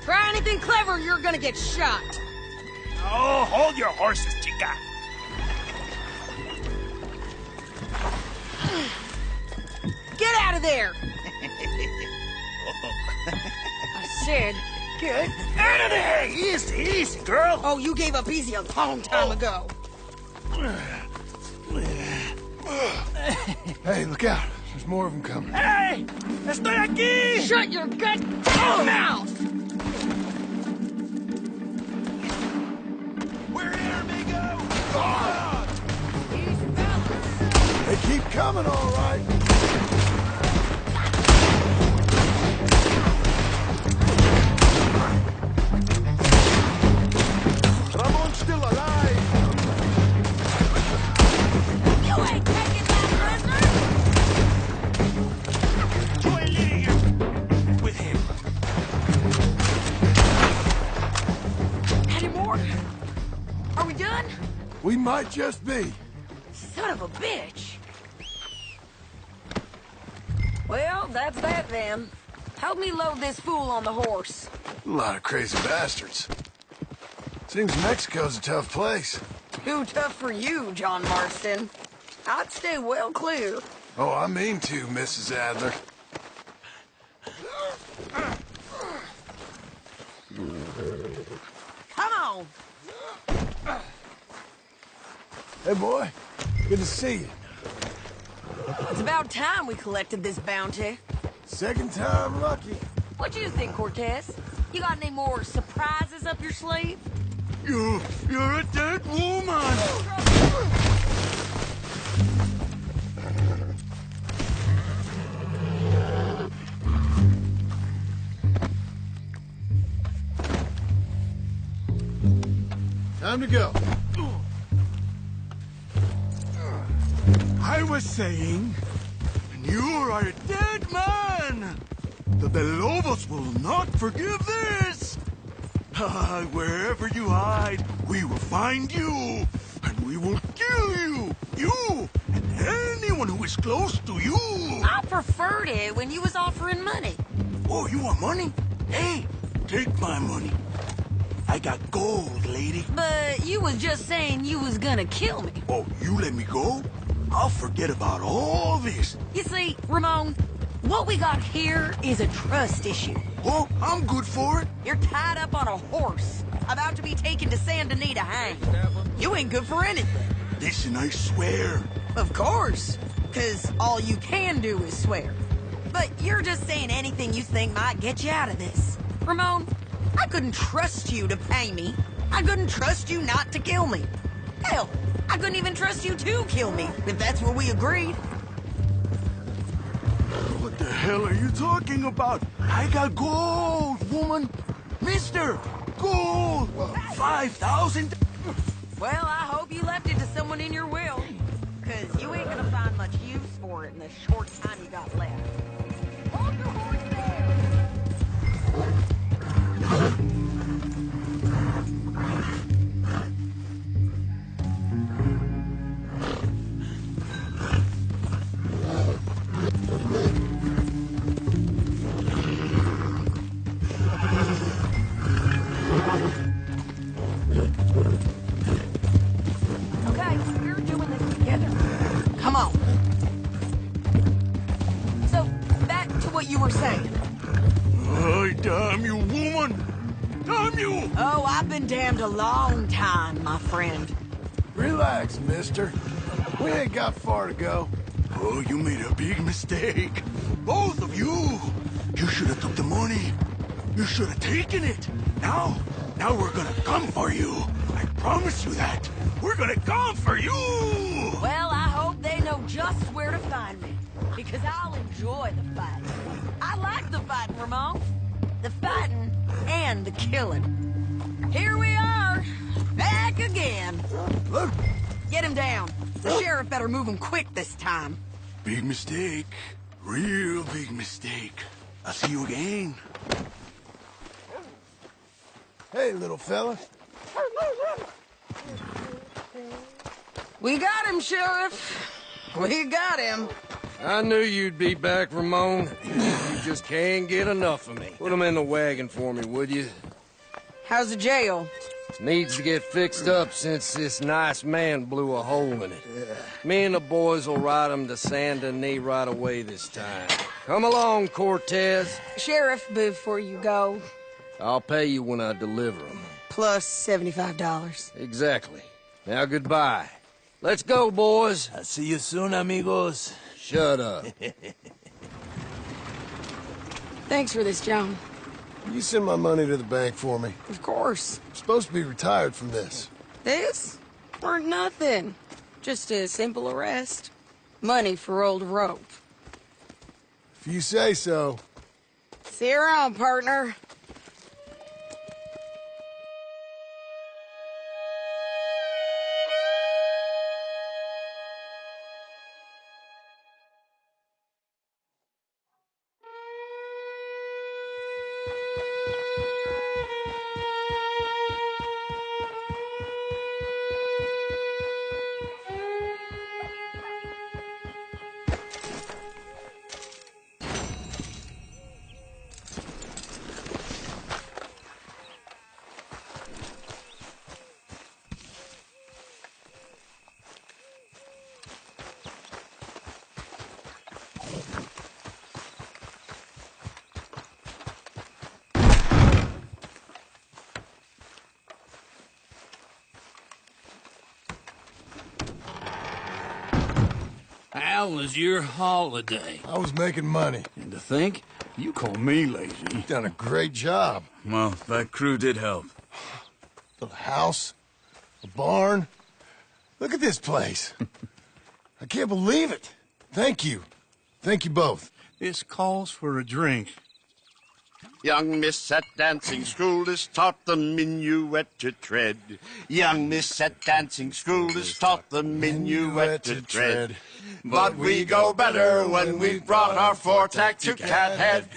Try anything clever, you're gonna get shot. Oh, hold your horses, chica. Get out of there! I said, get out of there! Easy, easy, girl. Oh, you gave up easy a long time ago. Hey, look out. There's more of them coming. Hey! Estoy aquí! Shut your gut mouth! We're here, amigo! They keep coming, all right. Ramon's still alive! You ain't taking that prisoner! You ain't leaving here with him. Any more? Are we done? We might just be. Son of a bitch! Well, that's that then. Help me load this fool on the horse. A lot of crazy bastards. Seems Mexico's a tough place. Too tough for you, John Marston. I'd stay well clear. Oh, I mean to, Mrs. Adler. Come on! Hey, boy. Good to see you. It's about time we collected this bounty. Second time lucky. What you think, Cortez? You got any more surprises up your sleeve? You're a dead woman! Time to go. I was saying, you are a dead man! The Belobos will not forgive this! Wherever you hide, we will find you, and we will kill you! You, and anyone who is close to you! I preferred it when you was offering money. Oh, you want money? Hey, take my money. I got gold, lady. But you was just saying you was gonna kill me. Oh, you let me go? I'll forget about all this. You see, Ramon, what we got here is a trust issue. Oh, I'm good for it. You're tied up on a horse, about to be taken to Saint Denis to hang. You ain't good for anything. Listen, I swear. Of course, because all you can do is swear. But you're just saying anything you think might get you out of this. Ramon, I couldn't trust you to pay me. I couldn't trust you not to kill me. Hell, I couldn't even trust you to kill me, if that's what we agreed. What the hell are you talking about? I got gold, woman. Mister, gold. 5,000. Well, I hope you left it to someone in your will, because you ain't gonna find much use for it in the short time you got left. Hold your horse there! Okay, we're doing this together. Come on. So, back to what you were saying. Oh, damn you, woman! Damn you! Oh, I've been damned a long time, my friend. Relax, mister. We ain't got far to go. Oh, you made a big mistake. Both of you. You should have took the money. You should have taken it. Now we're gonna come for you. I promise you that. We're gonna come for you! Well, I hope they know just where to find me, because I'll enjoy the fight. I like the fighting, Ramon. The fighting and the killing. Here we are, back again. Look! Get him down. The sheriff better move him quick this time. Big mistake. Real big mistake. I'll see you again. Hey, little fella. We got him, Sheriff. We got him. I knew you'd be back, Ramon. You just can't get enough of me. Put him in the wagon for me, would you? How's the jail? Needs to get fixed up since this nice man blew a hole in it. Me and the boys will ride him to Saint Denis right away this time. Come along, Cortez. Sheriff, before you go... I'll pay you when I deliver him. Plus $75. Exactly. Now goodbye. Let's go, boys. I'll see you soon, amigos. Shut up. Thanks for this, John. You send my money to the bank for me. Of course. I'm supposed to be retired from this. This? Weren't nothing. Just a simple arrest. Money for old rope. If you say so. See you around, partner. How was your holiday? I was making money. And to think, you call me lazy. You've done a great job. Well, that crew did help. Little house, a barn. Look at this place. I can't believe it. Thank you. Thank you both. This calls for a drink. Young miss at dancing school is taught the minuet to tread. Young miss at dancing school is taught the minuet to tread. But we go better when we've brought our four-tack to Cathead.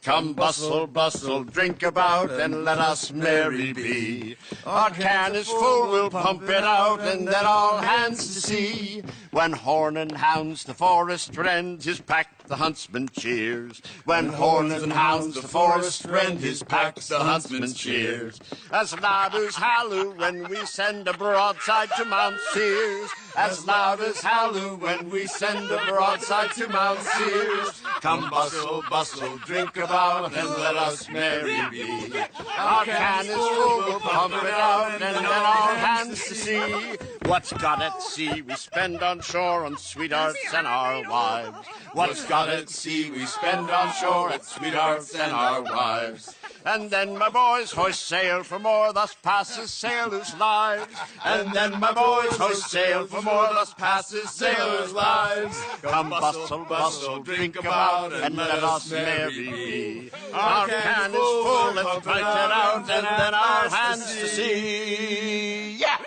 Come bustle, bustle, drink about, and let us merry be. Our can is full, we'll pump it out, and then all hands to sea. When horn and hounds the forest rend, his pack the huntsman cheers. When horn and hounds the forest rend, his pack the huntsman cheers. As loud as halloo when we send a broadside to Mount Sears. As loud as halloo when we send a broadside to Mount Sears. Come bustle, bustle, drink about, and let us merry be. Our can is full, we'll pump it out, and then all hands to sea. What's got at sea we spend on shore on sweethearts and our wives. What's got at sea we spend on shore on sweethearts and our wives. And then my boys hoist sail for more, thus passes sailors' lives. And then my boys hoist sail for more, thus passes sailors' lives. Come bustle, bustle, drink about, and let us merry be. Our can is full, let's pint it out, and then our hands to sea. Yeah!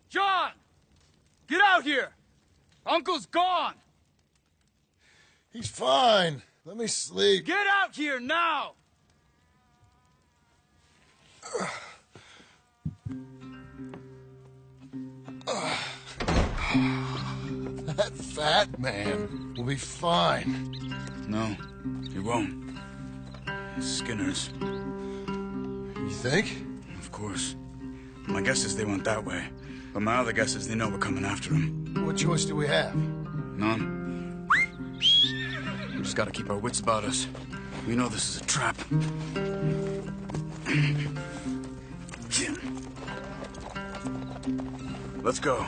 John! Get out here! Uncle's gone! He's fine. Let me sleep. Get out here now! That fat man will be fine. No, he won't. Skinner's. You think? Of course. My guess is they went that way. But my other guess is they know we're coming after him. What choice do we have? None. We just gotta keep our wits about us. We know this is a trap. Let's go.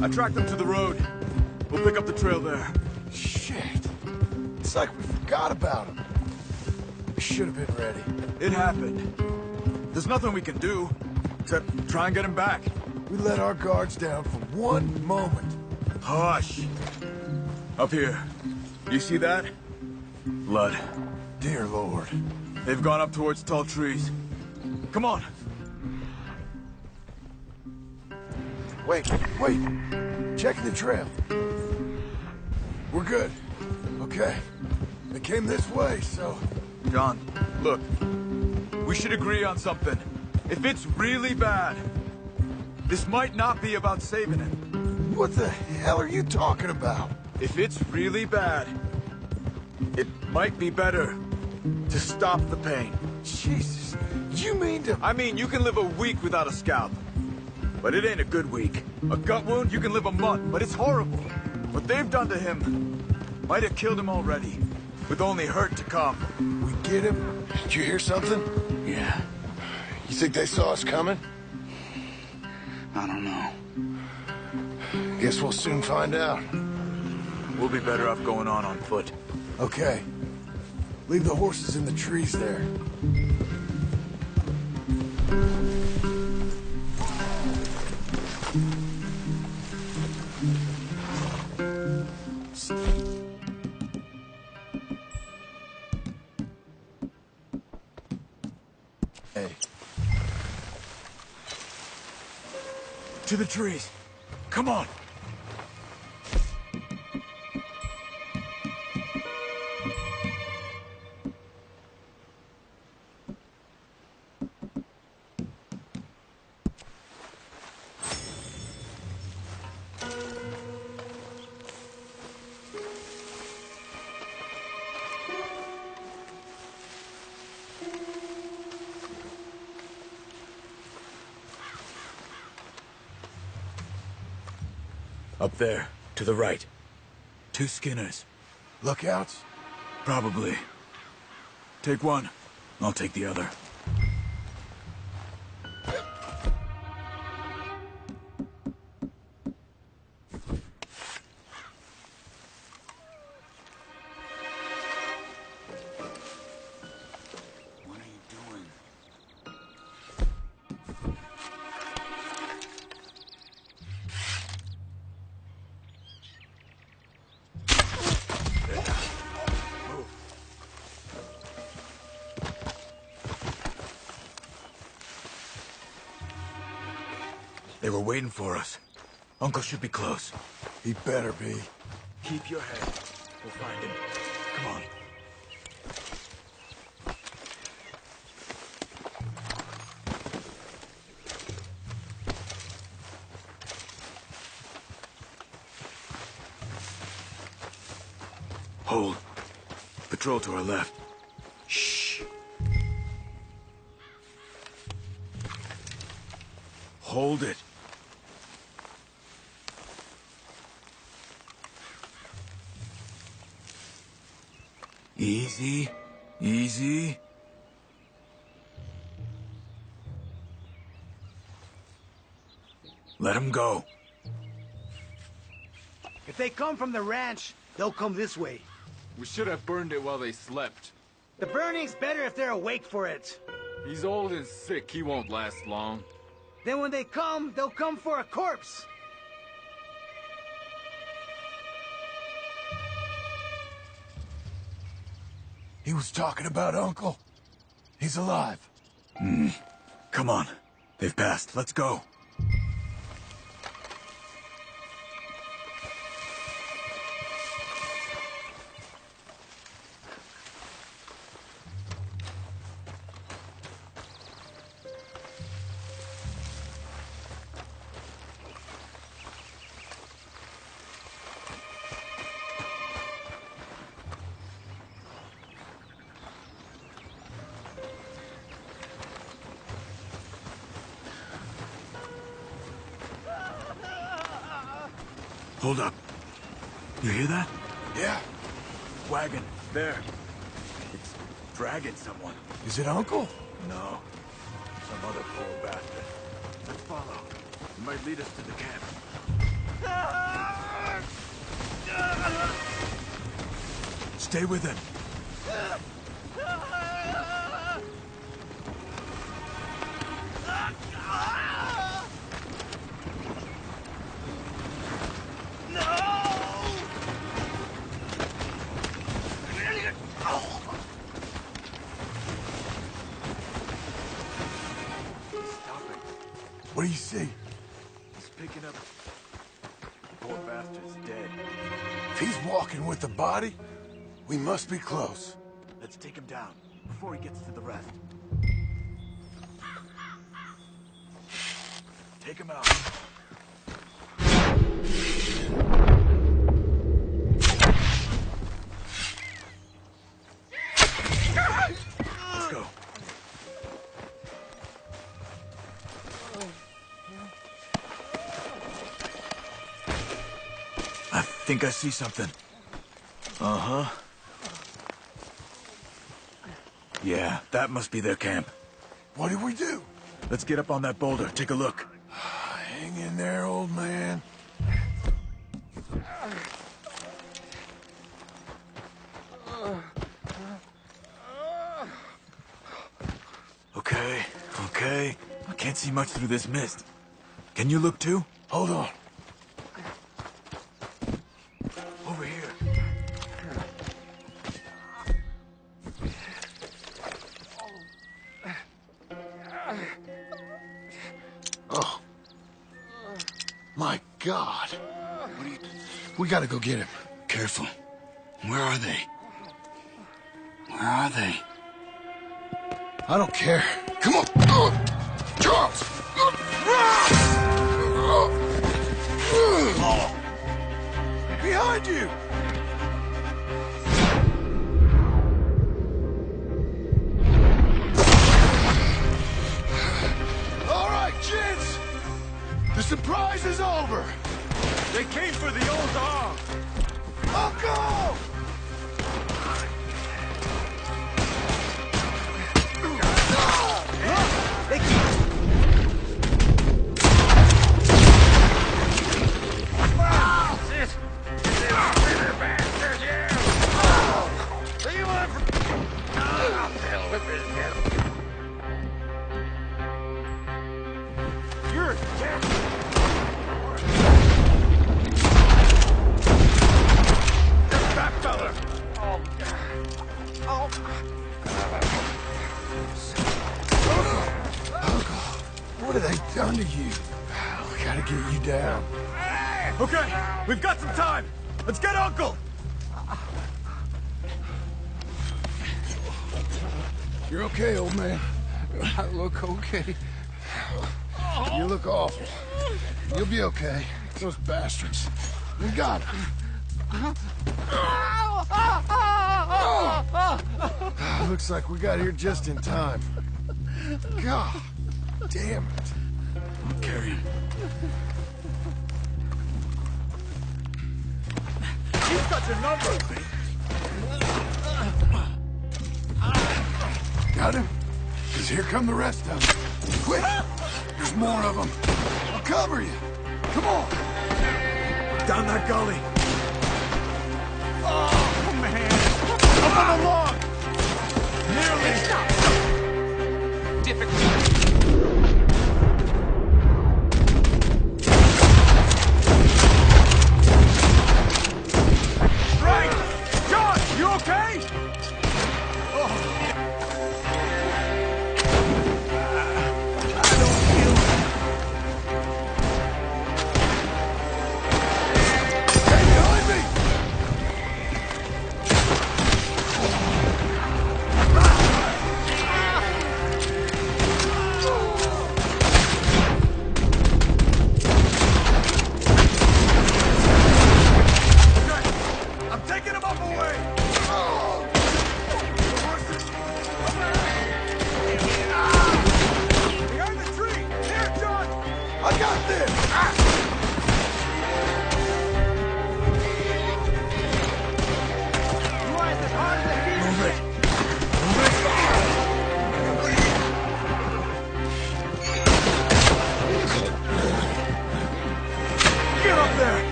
I tracked them to the road. We'll pick up the trail there. Shit. It's like we forgot about him. We should have been ready. It happened. There's nothing we can do, except try and get him back. We let our guards down for one moment. Hush. Up here. You see that? Blood. Dear Lord. They've gone up towards tall trees. Come on. Wait. Checking the trail. We're good. Okay. They came this way, so... John, look. We should agree on something. If it's really bad, this might not be about saving him. What the hell are you talking about? If it's really bad, it might be better to stop the pain. Jesus, you mean to... I mean, you can live a week without a scalp, but it ain't a good week. A gut wound, you can live a month, but it's horrible. What they've done to him might have killed him already, with only hurt to come. We get him? Did you hear something? Yeah. You think they saw us coming? I don't know. Guess we'll soon find out. We'll be better off going on foot. Okay. Leave the horses in the trees there. Hey. To the trees. Come on. Up there, to the right. 2 Skinners. Lookouts? Probably. Take one. I'll take the other. What are you doing? They were waiting for us. Uncle should be close. He better be. Keep your head. We'll find him. Come on. Hold. Patrol to our left. Shh. Hold it. Easy. Easy. Let him go. If they come from the ranch, they'll come this way. We should have burned it while they slept. The burning's better if they're awake for it. He's old and sick. He won't last long. Then when they come, they'll come for a corpse. He was talking about Uncle. He's alive. Come on. They've passed. Let's go. Hold up. You hear that? Yeah. Wagon. There. It's dragging someone. Is it Uncle? No. Some other poor bastard. Let's follow. It might lead us to the camp. Stay with him. What do you see? He's picking up. The poor bastard's dead. If he's walking with the body, we must be close. Let's take him down before he gets to the rest. Take him out. Let's go. I think I see something. Uh-huh. Yeah, that must be their camp. What do we do? Let's get up on that boulder, take a look. Hang in there, old man. Okay, okay. I can't see much through this mist. Can you look too? Hold on. Over here. Oh. My God. We gotta go get him. Careful. Where are they? Where are they? I don't care. Come on. Charles! Behind you! All right, kids! The surprise is over! They came for the old dog! Uncle! You're dead! That fella! What have they done to you? We gotta get you down. Okay, we've got some time. Let's get Uncle! You're okay, old man. I look okay. You look awful. You'll be okay. Those bastards. We got him. Looks like we got here just in time. God damn it. I'll carry him. He's got your number! Got him? Because here come the rest of them. Quick! There's more of them. I'll cover you. Come on. Down that gully. Oh, man! Up on the log! Nearly! Right! John, you okay?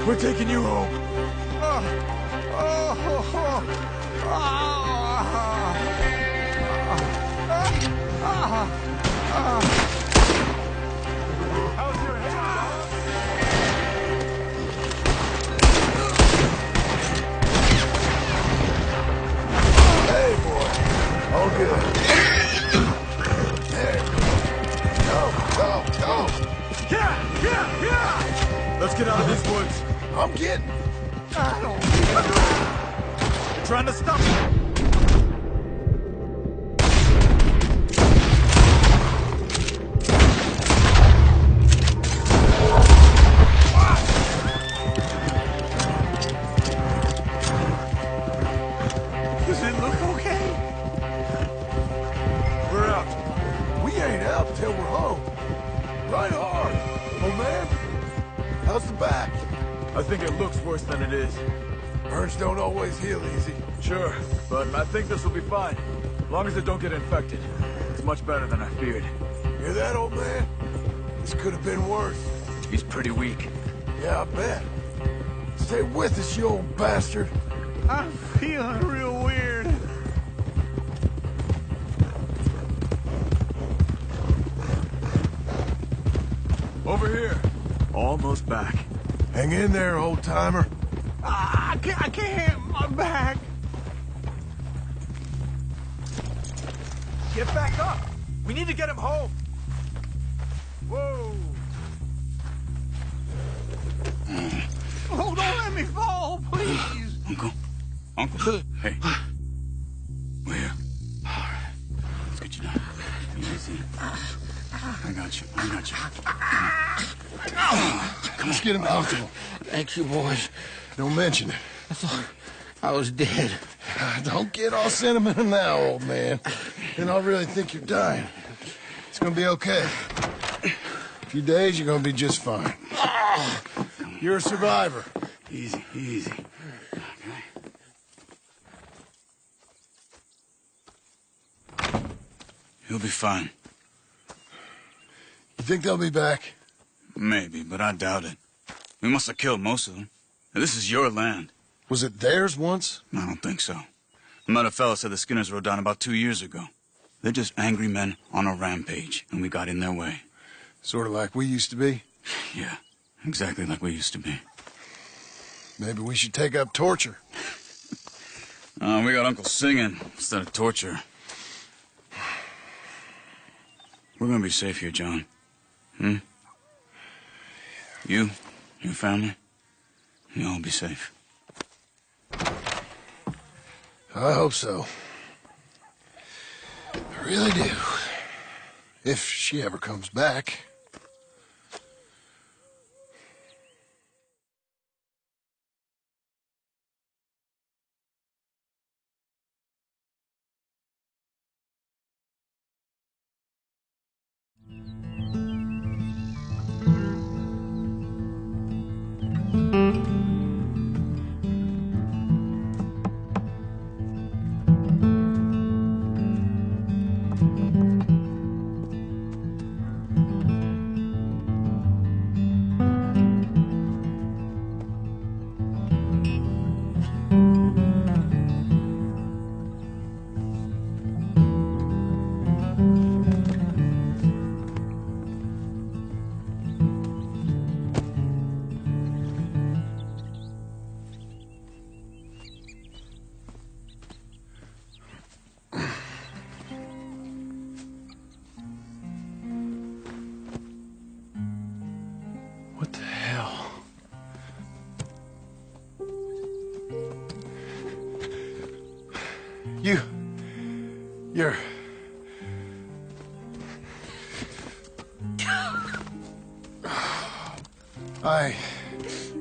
We're taking you home. Hey, boy. All good. There. Go. Yeah. Let's get out of these woods. I'm getting. You're trying to stop me. Does it look okay? We're out. We ain't out till we're home. Right hard, old man. How's the back? I think it looks worse than it is. Burns don't always heal easy. Sure, but I think this will be fine. As long as it don't get infected. It's much better than I feared. Hear that, old man? This could have been worse. He's pretty weak. Yeah, I bet. Stay with us, you old bastard. I'm feeling real weird. Over here. Almost back. Hang in there, old-timer. I can't. My back. Get back up. We need to get him home. Whoa. Oh, don't let me fall, please. Uncle. Hey. We're here. Let's get you down. Easy. I got you. Let's get him out. Thank you, boys. Don't mention it. I thought I was dead. Don't get all sentimental now, old man. Then I'll really think you're dying. It's gonna be okay. A few days, you're gonna be just fine. You're a survivor. Easy. Okay. He'll be fine. You think they'll be back? Maybe, but I doubt it. We must have killed most of them. This is your land. Was it theirs once? I don't think so. I met a fella said the Skinners rode down about 2 years ago. They're just angry men on a rampage, and we got in their way. Sort of like we used to be? Yeah, exactly like we used to be. Maybe we should take up torture. We got Uncle singing instead of torture. We're gonna be safe here, John. You, your family, you'll all be safe. I hope so. I really do. If she ever comes back.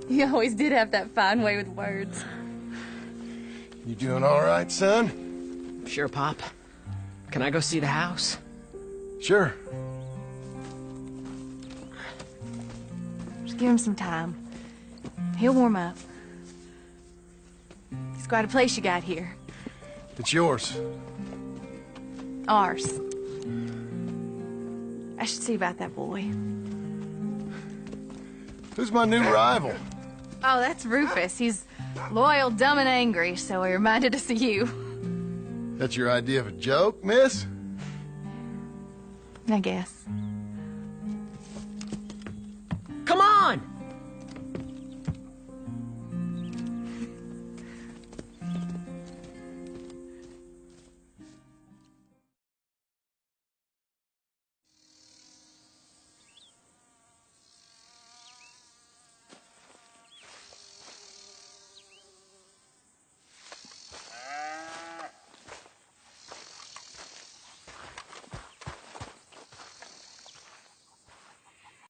You always did have that fine way with words. You doing all right, son? Sure, Pop. Can I go see the house? Sure. Just give him some time. He'll warm up. It's quite a place you got here. It's yours. Ours. I should see about that boy. Who's my new rival? Oh, that's Rufus. He's loyal, dumb, and angry, so he reminded us of you. That's your idea of a joke, miss? I guess. Come on!